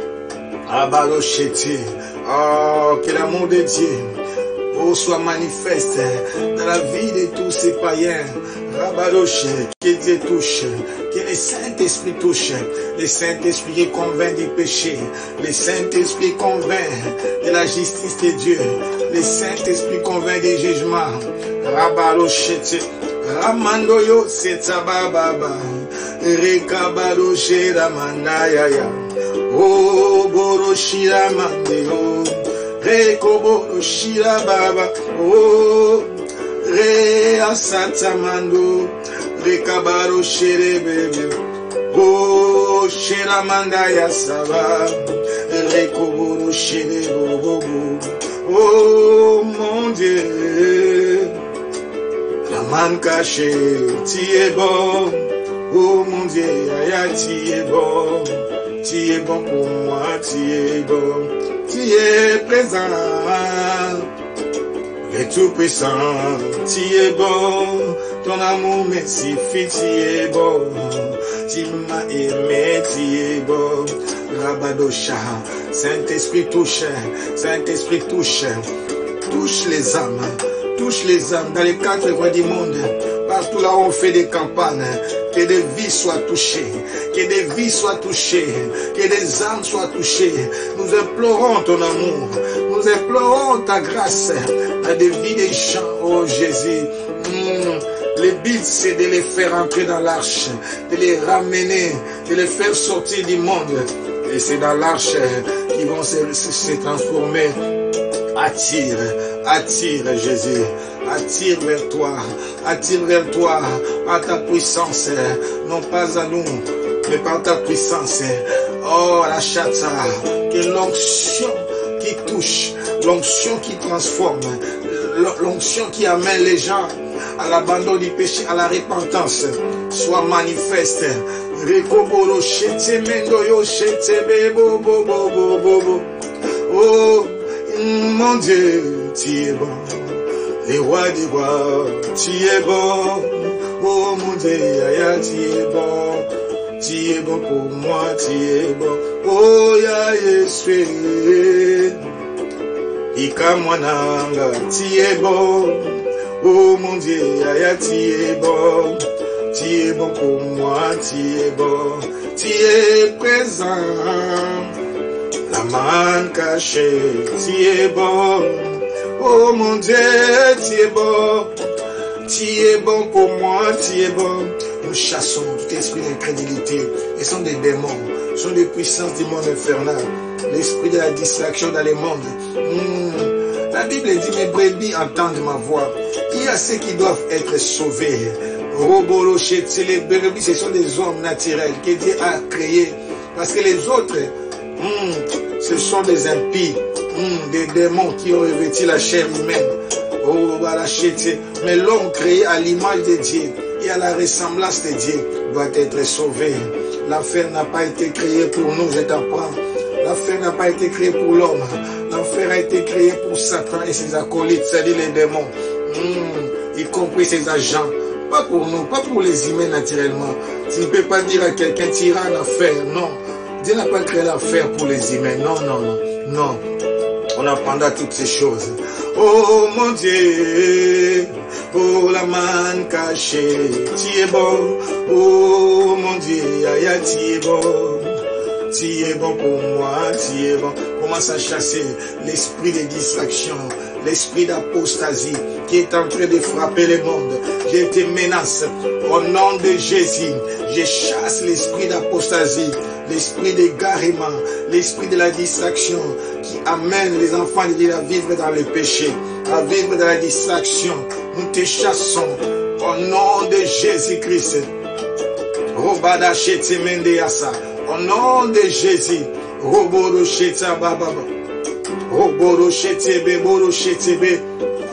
Abalocheti. Oh, que l'amour de Dieu soit manifeste dans la vie de tous ces païens. Rabaloche, que Dieu touche, que le Saint-Esprit touche, le Saint-Esprit qui convainc du péché, le Saint-Esprit convainc de la justice de Dieu, le Saint-Esprit convainc du jugement. Rabaloche, Ramandoyo, c'est Baba, Rekabaloche, Ramanaya, Oh, Boroshira Mandeo. Rekobo Shira Baba, oh, Re Asatamando, Rekabaro Shere Bebe, oh, Shira Mandaya Sava, Rekobo Shere Bobo, oh mon Dieu, la main cachée, tu es bon, oh mon Dieu, tu es bon, tu es bon pour moi, tu es bon. Tu es présent, le tout-puissant, tu es bon, ton amour me suffit, tu es bon, tu m'as aimé, tu es bon, Rabadosha, Saint-Esprit touche, Saint-Esprit touche, touche les âmes dans les quatre coins du monde, partout là où on fait des campagnes, que des vies soient touchées, que des vies soient touchées, que des âmes soient touchées. Nous implorons ton amour, nous implorons ta grâce dans des vies des gens, oh Jésus. Le but c'est de les faire entrer dans l'arche, de les ramener, de les faire sortir du monde. Et c'est dans l'arche qu'ils vont se transformer. Attire Jésus, attire vers toi, par ta puissance, non pas à nous, mais par ta puissance. Oh, la chata, que l'onction qui touche, l'onction qui transforme, l'onction qui amène les gens à l'abandon du péché, à la repentance, soit manifeste. Oh, mon Dieu, tu es bon, les rois des rois, tu es bon, oh mon Dieu, tu es bon pour moi, tu es bon, oh ya Yesu, Ika Mwananga, tu es bon, oh mon Dieu, tu es bon pour moi, tu es bon, tu es présent. La main cachée, tu es bon, oh mon Dieu, tu es bon pour moi, tu es bon. Nous chassons tout esprit d'incrédulité, et sont des démons, sont des puissances du monde infernal, l'esprit de la distraction dans les mondes. La Bible dit, mes brebis entendent ma voix, il y a ceux qui doivent être sauvés. Les brebis, ce sont des hommes naturels que Dieu a créés, parce que les autres, ce sont des impies, des démons qui ont revêtu la chair humaine. Oh, mais l'homme créé à l'image de Dieu, qui a la ressemblance de Dieu doit être sauvé. L'enfer n'a pas été créé pour nous, je t'apprends. L'enfer n'a pas été créé pour l'homme. L'enfer a été créé pour Satan et ses acolytes, c'est-à-dire les démons, y compris ses agents. Pas pour nous, pas pour les humains naturellement. Tu ne peux pas dire à quelqu'un tu iras en enfer. Non. Dieu n'a pas créé l'enfer pour les humains. Non, non, non. Non. On apprendra toutes ces choses. Oh mon Dieu, oh la manne cachée, tu es bon. Oh mon Dieu, aïe, tu es bon. Tu es bon pour moi, tu es bon. Commence à chasser l'esprit de distraction, l'esprit d'apostasie qui est en train de frapper le monde. Je te menace au nom de Jésus. Je chasse l'esprit d'apostasie, l'esprit d'égarement, l'esprit de la distraction qui amène les enfants de Dieu à vivre dans le péché, à vivre dans la distraction. Nous te chassons au nom de Jésus-Christ. Robada Shetemende Yasa. Au nom de Jésus, Roboro Sheta Baba, Roboro Shetebe, Boro Shetebe,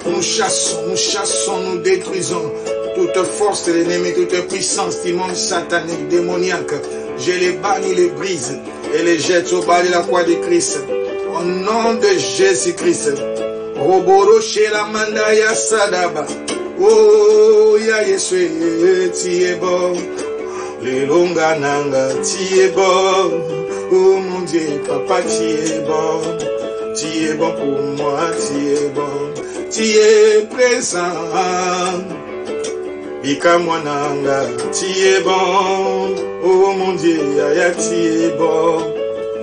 nous chassons, nous détruisons toute force de l'ennemi, toute puissance du monde satanique, démoniaque. Je les bannis, les brise et les jette au bas de la croix de Christ. Au nom de Jésus-Christ, Roboro Shela Mandaya Sadaba, oh ya Yesu, tu es bon. Les longa nanga, tu es bon. Oh mon Dieu, papa, tu es bon. Tu es bon pour moi, tu es bon. Tu es présent. Bika nanga, tu es bon. Oh mon Dieu, aya, tu es bon.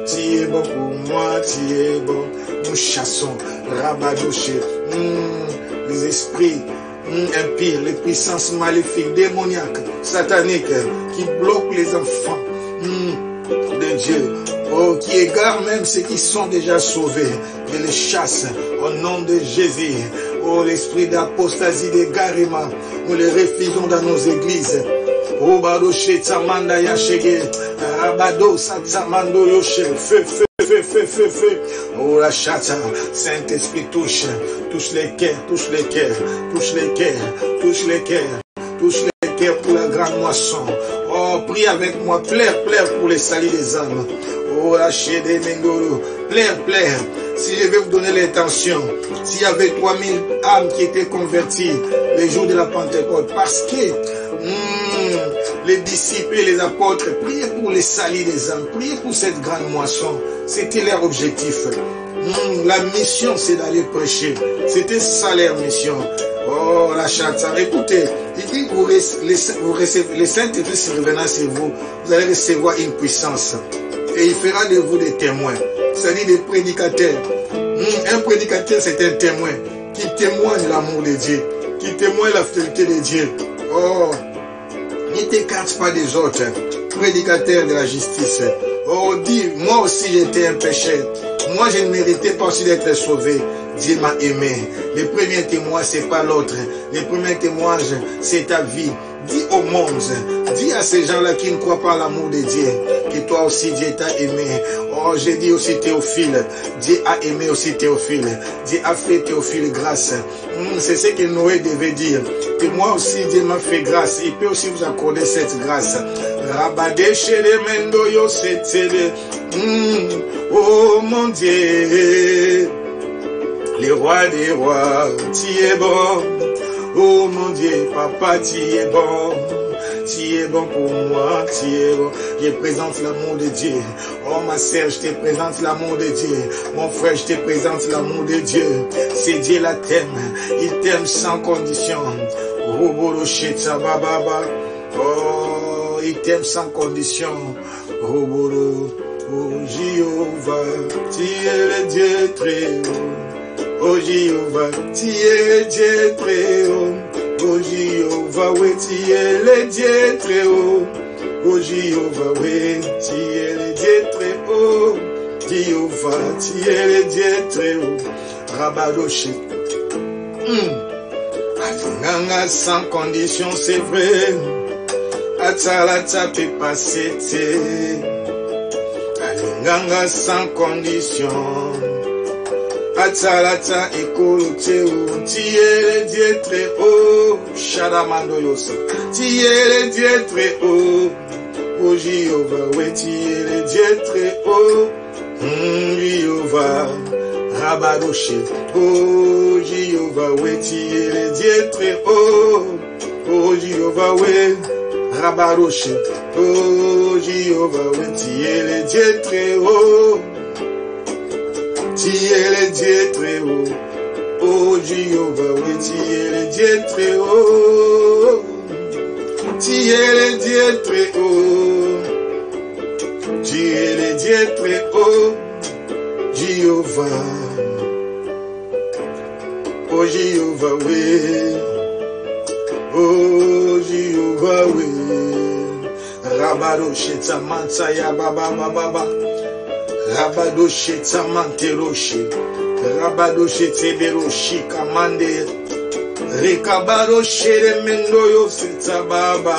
Tu es bon pour moi, tu es bon. Nous chassons, rabadouché, les esprits impires, les puissances maléfiques, démoniaques, sataniques, qui bloquent les enfants de Dieu, qui égarent même ceux qui sont déjà sauvés. Je les chasse au nom de Jésus. Oh, l'esprit d'apostasie, d'égarement, nous les réfugions dans nos églises. Oh, Baroche, Tsamanda, Yachege, Rabado, Satsamando, Yoshe, feu, feu. Feu. Oh la chata, Saint-Esprit touche les cœurs, touche les cœurs, touche les cœurs, touche les cœurs, touche les cœurs pour la grande moisson. Oh, prie avec moi, plaire pour les salis des âmes. Oh la chede Mendoro, plaire. Si je vais vous donner l'intention, s'il y avait 3000 âmes qui étaient converties les jours de la Pentecôte, parce que les disciples et les apôtres priaient pour les salis des âmes, priaient pour cette grande moisson. C'était leur objectif. La mission, c'est d'aller prêcher. C'était ça leur mission. Oh, la chata. Écoutez, il dit que les Saint-Esprit revenant sur vous, vous allez recevoir une puissance. Et il fera de vous des témoins. C'est-à-dire des prédicateurs. Un prédicateur, c'est un témoin qui témoigne l'amour de Dieu, qui témoigne la fidélité de Dieu. Oh, ne t'écarte pas des autres. Prédicateur de la justice. Oh, dis, moi aussi j'étais un pécheur. Moi je ne méritais pas aussi d'être sauvé. Dieu m'a aimé. Le premier témoin, c'est pas l'autre. Le premier témoignage, c'est ta vie. Dis au monde, dis à ces gens-là qui ne croient pas à l'amour de Dieu, que toi aussi Dieu t'a aimé. Oh, j'ai dit aussi Théophile. Dieu a aimé aussi Théophile. Dieu a fait Théophile grâce. C'est ce que Noé devait dire. Que moi aussi Dieu m'a fait grâce. Il peut aussi vous accorder cette grâce. Rabade chez les Mendoyo, c'était oh mon Dieu, les rois des rois, tu es bon. Oh mon Dieu, papa, tu es bon. Tu es bon pour moi, tu es bon. Je présente l'amour de Dieu. Oh ma sœur, je te présente l'amour de Dieu. Mon frère, je te présente l'amour de Dieu. C'est Dieu la t'aime. Il t'aime sans condition. Oh, il t'aime sans condition. Oh, Jéhovah, tu es le Dieu très haut. Oh Jéhovah, tu es le Dieu très haut. Oh Jéhovah, oui, tu es le Dieu très haut. Oh Jéhovah, oui, tu es le Dieu très haut. Jéhovah, tu es le Dieu très haut. Rabadoché. Alinganga sans condition, c'est vrai. Atalata peut passer. Alinganga sans condition. Atalata Ekoloteo, Tiele Dieu très haut, Shadamandoyosa, Tiele Dieu très haut, oh Jéhovah, ouais, Tiele Dieu très haut, Jéhovah, Rabadoché, oh Jéhovah, ouais, Tiele Dieu très haut, oh Jéhovah, ouais, Rabadoché, oh Jéhovah, ouais, Tiele Dieu très haut. Tu es le Dieu très haut, oh Jéhovah, oui, tu es le Dieu très haut, tu es le Dieu très haut, tu es le Dieu très haut, Jéhovah, oh Jéhovah, oui, oh Jéhovah, oui, Rabado Shetamantaya Baba Baba. Rabadoshe Tamanteroshi, Rabadoshe Teberoshi Kamande, Rekabadoshe Mendoyo Setababa,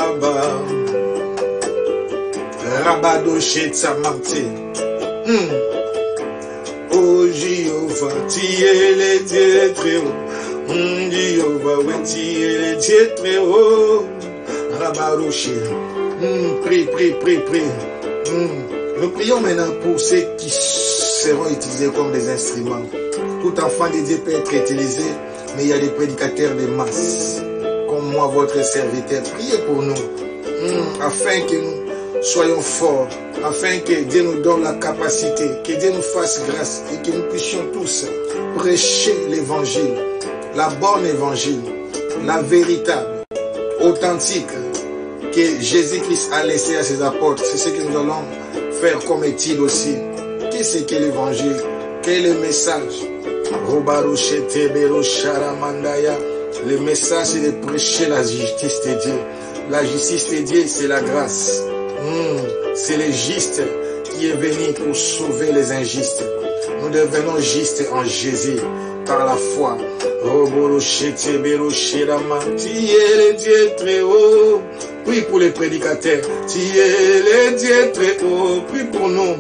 Rabadoshe Tamante. Oh Jéhovah, tu es le Dieu très haut. Jéhovah, oui, tu es le Dieu très haut. Rabadoshe, prie. Nous prions maintenant pour ceux qui seront utilisés comme des instruments. Tout enfant de Dieu peut être utilisé, mais il y a des prédicateurs de masse, comme moi, votre serviteur. Priez pour nous, afin que nous soyons forts, afin que Dieu nous donne la capacité, que Dieu nous fasse grâce et que nous puissions tous prêcher l'évangile, la bonne évangile, la véritable, authentique, que Jésus-Christ a laissé à ses apôtres. C'est ce que nous allons faire comme étude aussi. Qu'est-ce que l'évangile? Quel est le message? Le message, c'est de prêcher la justice de Dieu. La justice de Dieu, c'est la grâce. C'est le juste qui est venu pour sauver les injustes. Nous devenons justes en Jésus par la foi. Tu es le Dieu très haut. Prie pour les prédicateurs. Tu es le Dieu très haut. Prie pour nous.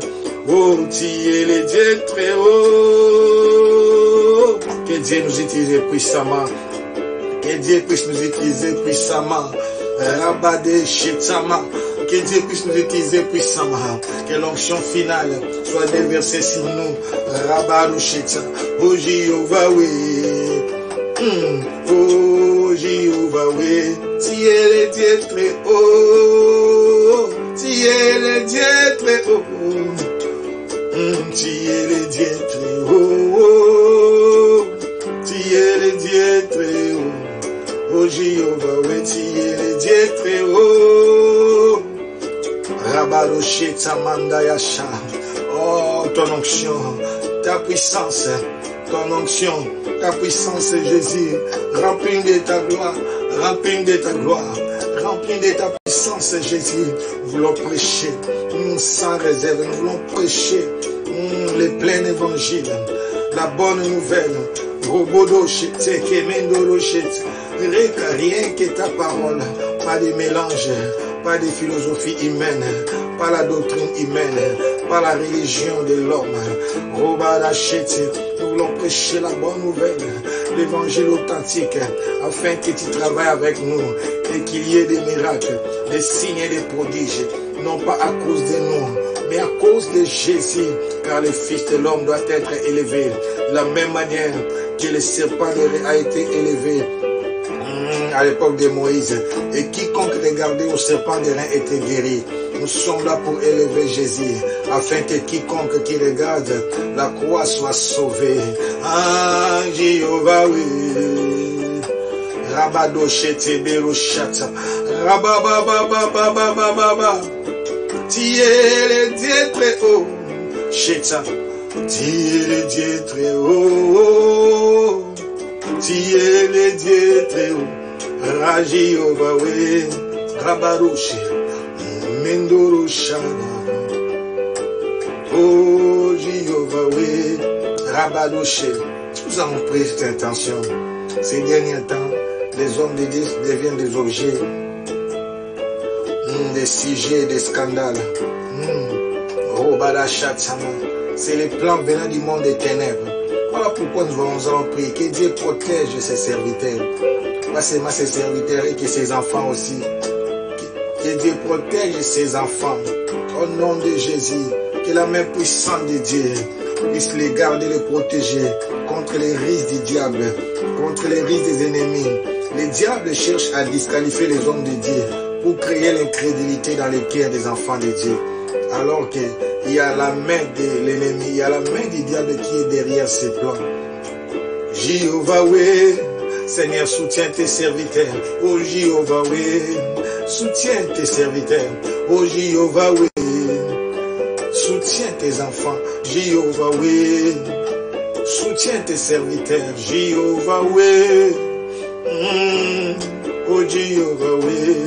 Oh, tu es le Dieu très haut. Que Dieu nous utilise puissamment. Que Dieu puisse nous utiliser puissamment. Rabade Shetama. Que Dieu puisse nous utiliser puissamment. Que l'onction finale soit déversée sur nous. Rabado Shetama. Oh Jéhovah, oui. Oh Jéhovah, oui. Tu es le Dieu très haut. Tu es le Dieu très haut. Tu es le Dieu très haut. Tu es le Dieu très haut. Oh Jéhovah, oui, tu es le Dieu très haut. Rabaroshe Tamanda Yasha. Oh, ton onction, ta puissance, ton onction, ta puissance, Jésus. Remplis de ta gloire, remplis de ta gloire, remplis de ta puissance, Jésus. Nous voulons prêcher sans réserve, nous voulons prêcher le plein évangile, la bonne nouvelle. Rien que ta parole, pas de mélange, pas de philosophie humaine, pas la doctrine humaine, pas la religion de l'homme. Nous voulons prêcher la bonne nouvelle, l'évangile authentique, afin que tu travailles avec nous et qu'il y ait des miracles, des signes et des prodiges, non pas à cause de nous, mais à cause de Jésus, car le Fils de l'homme doit être élevé de la même manière que le serpent a été élevé à l'époque de Moïse. Et quiconque regardait au serpent de rein était guéri. Nous sommes là pour élever Jésus, afin que quiconque qui regarde la croix soit sauvé. Ah, Jéhovah, oui. Rabado Shetebero Shata. Rababababababababa. Tu es le Dieu très haut. Sheta. Tu es le Dieu très haut. Tu es le Dieu très haut. Rajiova, oui. Rabarouche. Mendoro Shana. Oh, Jéhovah, oui. Rabadouche. Nous avons pris cette intention. Ces derniers temps, les hommes de Dieu deviennent des objets, des sujets, des scandales. C'est les plans venant du monde des ténèbres. Voilà pourquoi nous allons prier. Que Dieu protège ses serviteurs. Pas seulement ses serviteurs et que ses enfants aussi. Que Dieu protège ses enfants. Au nom de Jésus. Que la main puissante de Dieu puisse les garder, les protéger contre les risques du diable, contre les risques des ennemis. Les diables cherchent à disqualifier les hommes de Dieu pour créer l'incrédulité dans les cœurs des enfants de Dieu. Alors qu'il y a la main de l'ennemi, il y a la main du diable qui est derrière ces plans. Jéhovah, oui, Seigneur, soutiens tes serviteurs. Oh Jéhovah, oui, soutiens tes serviteurs. Oh Jéhovah, oui, soutiens tes enfants. Jéhovah, oui, soutiens tes serviteurs. Jéhovah, oui, oh Jéhovah, oui,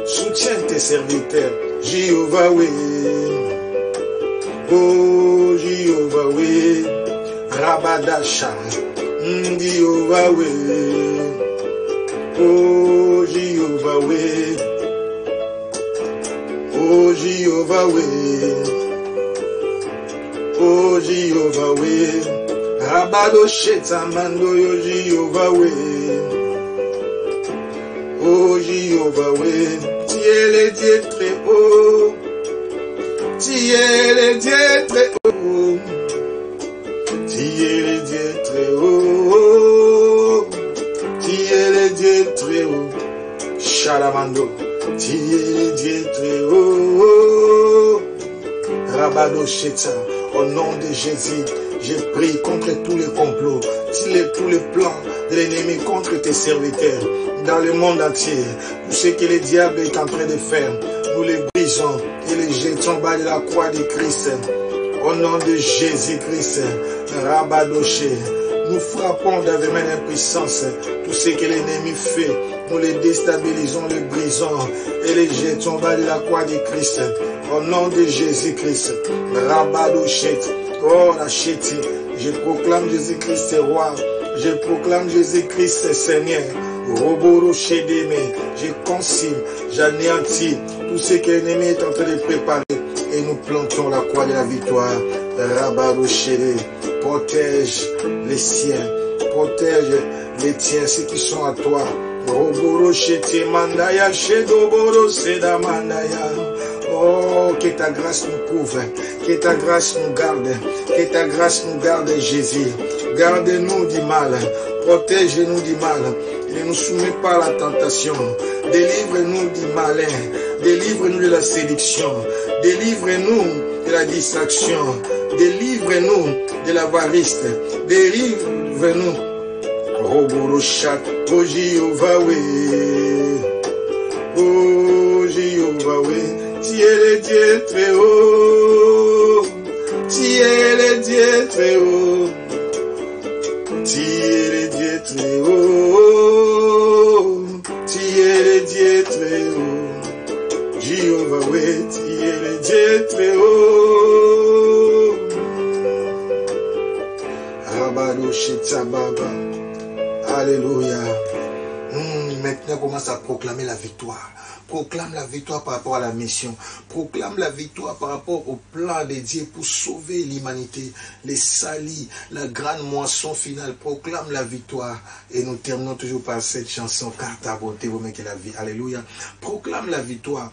soutiens tes serviteurs. Jéhovah, oui, oh Jéhovah, oui, Rabadasha, Jéhovah, oui, oh Jéhovah, oui, oh Jéhovah, oui, oh Jéhovah, oui, Rabadosheta Mando, Jéhovah, oui, oh Jéhovah, oui. Tu es le Dieu très haut, tu es le Dieu très haut, tu es le Dieu très haut, tu es le Dieu très haut, Shalamando, tu es le Dieu très haut, Rabado Shetsa, au nom de Jésus, je prie contre tous les complots, tous les plans de l'ennemi contre tes serviteurs. Dans le monde entier, tout ce que le diable est en train de faire, nous les brisons et les jetons bas de la croix de Christ. Au nom de Jésus-Christ, Rabadoché, nous frappons d'avec main d'impuissance tout ce que l'ennemi fait. Nous les déstabilisons, les brisons et les jetons bas de la croix de Christ. Au nom de Jésus-Christ, Rabadoché, oh la chétie, je proclame Jésus-Christ roi, je proclame Jésus-Christ Seigneur. Roboro Shedeme, je consigne, j'anéantis tout ce que l'ennemi est en train de préparer et nous plantons la croix de la victoire. Rabaro Shede, protège les siens, protège les tiens, ceux qui sont à toi. Roboro Shete Mandaya, Shedoboro Seda Mandaya. Oh, que ta grâce nous couvre, que ta grâce nous garde, que ta grâce nous garde, Jésus. Garde-nous du mal, protège-nous du mal. Ne nous soumets pas à la tentation. Délivre-nous du malin. Délivre-nous de la séduction. Délivre-nous de la distraction. Délivre-nous de l'avarice. Délivre-nous. Roborochat. Oh Jéhovah, oui. Oh Jéhovah, oui. Tu es le Dieu très haut. Tu es le Dieu très haut. Tu es le Dieu très haut. Tu es le Dieu très haut. Jéhovah, oui, tu es le Dieu très haut. Rabado Shetababa. Alléluia. Maintenant, commence à proclamer la victoire. Proclame la victoire par rapport à la mission. Proclame la victoire par rapport au plan de Dieu pour sauver l'humanité, les salis, la grande moisson finale. Proclame la victoire. Et nous terminons toujours par cette chanson. Car ta bonté vaut mieux que la vie. Alléluia. Proclame la victoire.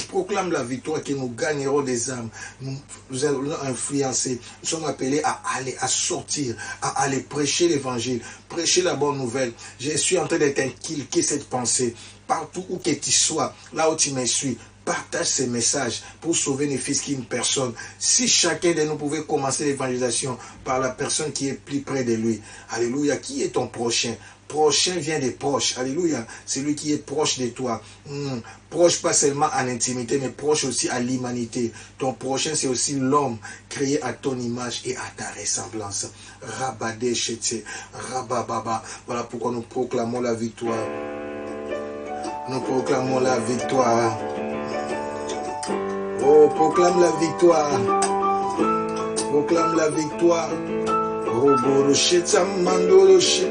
Proclame la victoire que nous gagnerons des âmes. Nous allons influencer. Nous sommes appelés à aller, à sortir, à aller prêcher l'évangile, prêcher la bonne nouvelle. Je suis en train d'être inculqué cette pensée. Partout où que tu sois, là où tu me suis, partage ces messages pour sauver ne fût-ce qu'une personne. Si chacun de nous pouvait commencer l'évangélisation par la personne qui est plus près de lui. Alléluia. Qui est ton prochain? Prochain vient des proches. Alléluia. Celui qui est proche de toi. Proche pas seulement en intimité, mais proche aussi à l'humanité. Ton prochain, c'est aussi l'homme créé à ton image et à ta ressemblance. Rabade Chete, Rabababa. Voilà pourquoi nous proclamons la victoire. Nous proclamons la victoire. Oh, proclame la victoire. Proclame la victoire. Roborosheta Mandoroshe.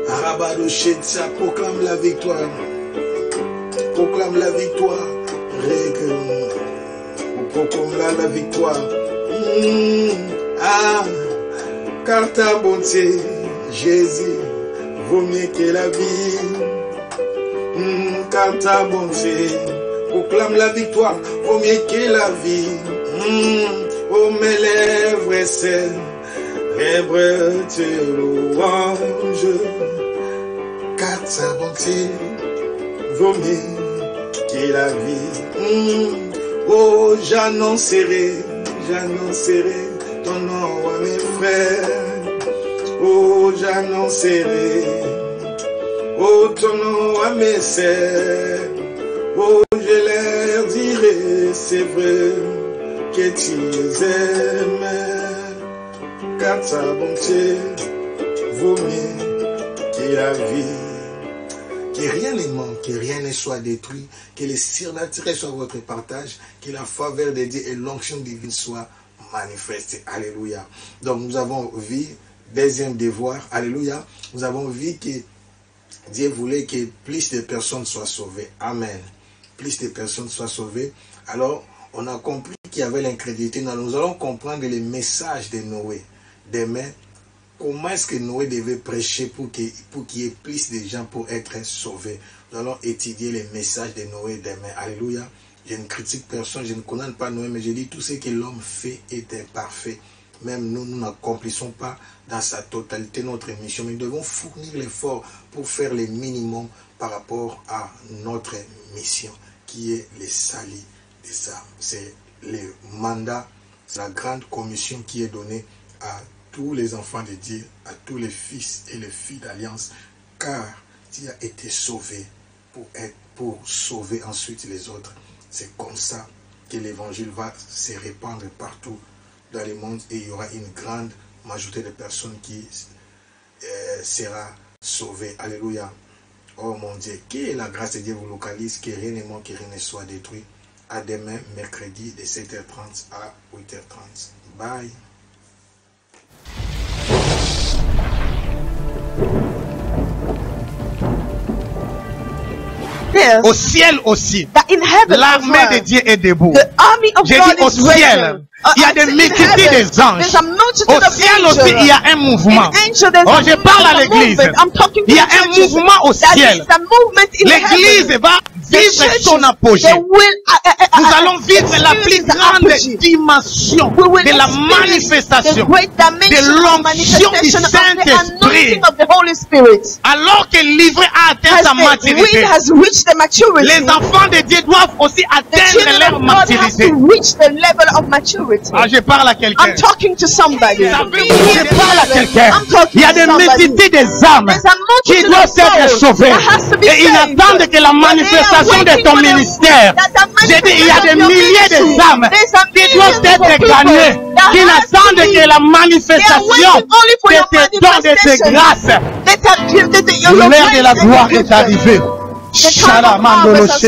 Arabadosheta. Proclame la victoire. Proclame la victoire. Proclame la victoire. car ta bonté, Jésus, vaut mieux que la vie. Car ta bonté, proclame la victoire, vaut mieux que la vie. Oh, mes lèvres célèbrent tes louanges, car ta bonté vaut mieux que la vie. Oh, j'annoncerai ton nom à mes frères. Oh, j'annoncerai, oh, ton nom à mes sœurs. Oh, je leur dirai, c'est vrai que tu les aimes, car ta bonté vaut mieux que la vie. Que rien ne manque, que rien ne soit détruit, que le surnaturel soit votre partage, que la faveur de Dieu et l'onction divine soient manifestées. Alléluia. Donc nous avons vu, deuxième devoir, alléluia, nous avons vu que Dieu voulait que plus de personnes soient sauvées. Amen. Plus de personnes soient sauvées. Alors, on a compris qu'il y avait l'incrédulité. Nous allons comprendre les messages de Noé. Demain, comment est-ce que Noé devait prêcher pour qu'il y ait plus de gens pour être sauvés. Nous allons étudier les messages de Noé demain. Alléluia. Je ne critique personne, je ne connais pas Noé, mais je dis tout ce que l'homme fait était parfait. Même nous n'accomplissons pas dans sa totalité notre mission, mais nous devons fournir l'effort pour faire le minimum par rapport à notre mission, qui est le salut des âmes. C'est le mandat, c'est la grande commission qui est donnée à tous les enfants de Dieu, à tous les fils et les filles d'alliance, car tu as été sauvé pour sauver ensuite les autres. C'est comme ça que l'évangile va se répandre partout dans le monde et il y aura une grande majorité de personnes qui sera sauvée. Alléluia. Oh mon Dieu, que la grâce de Dieu vous localise, que rien ne manque, que rien ne soit détruit. À demain, mercredi, de 7h30 à 8h30. Bye. Au ciel aussi, l'armée de Dieu est debout. J'ai dit au ciel, il y a des multitudes des anges. Au ciel aussi, il y a un mouvement. Oh, je parle à l'église. Il y a un mouvement au ciel. L'église va vivre son apogée. Nous allons vivre la plus grande dimension de la manifestation de l'onction du Saint-Esprit. Alors que le livret a atteint sa maturité, les enfants de Dieu doivent aussi atteindre leur maturité. Ah, je parle à quelqu'un. Je parle à quelqu'un. Il y a des multitudes des âmes qui doivent être sauvées. Et ils attendent que la manifestation de ton ministère. J'ai dit, il y a des milliers de âmes qui doivent être gagnées, qui attendent que la manifestation de tes dons, de tes grâces. L'heure de la gloire est arrivée. Shalamandoloshe.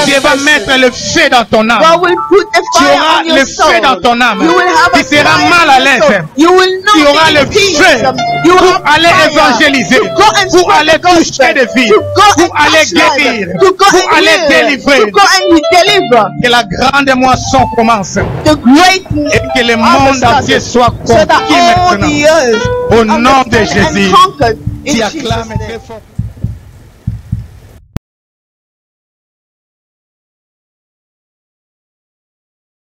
Dieu va mettre le feu dans ton âme. Tu auras le feu dans ton âme. Tu seras mal à l'aise. Tu auras le feu pour aller évangéliser, pour aller toucher des vies, pour aller guérir, pour aller délivrer. Que la grande moisson commence et que le monde entier soit conquis maintenant. Au nom de Jésus, tu acclames très fort.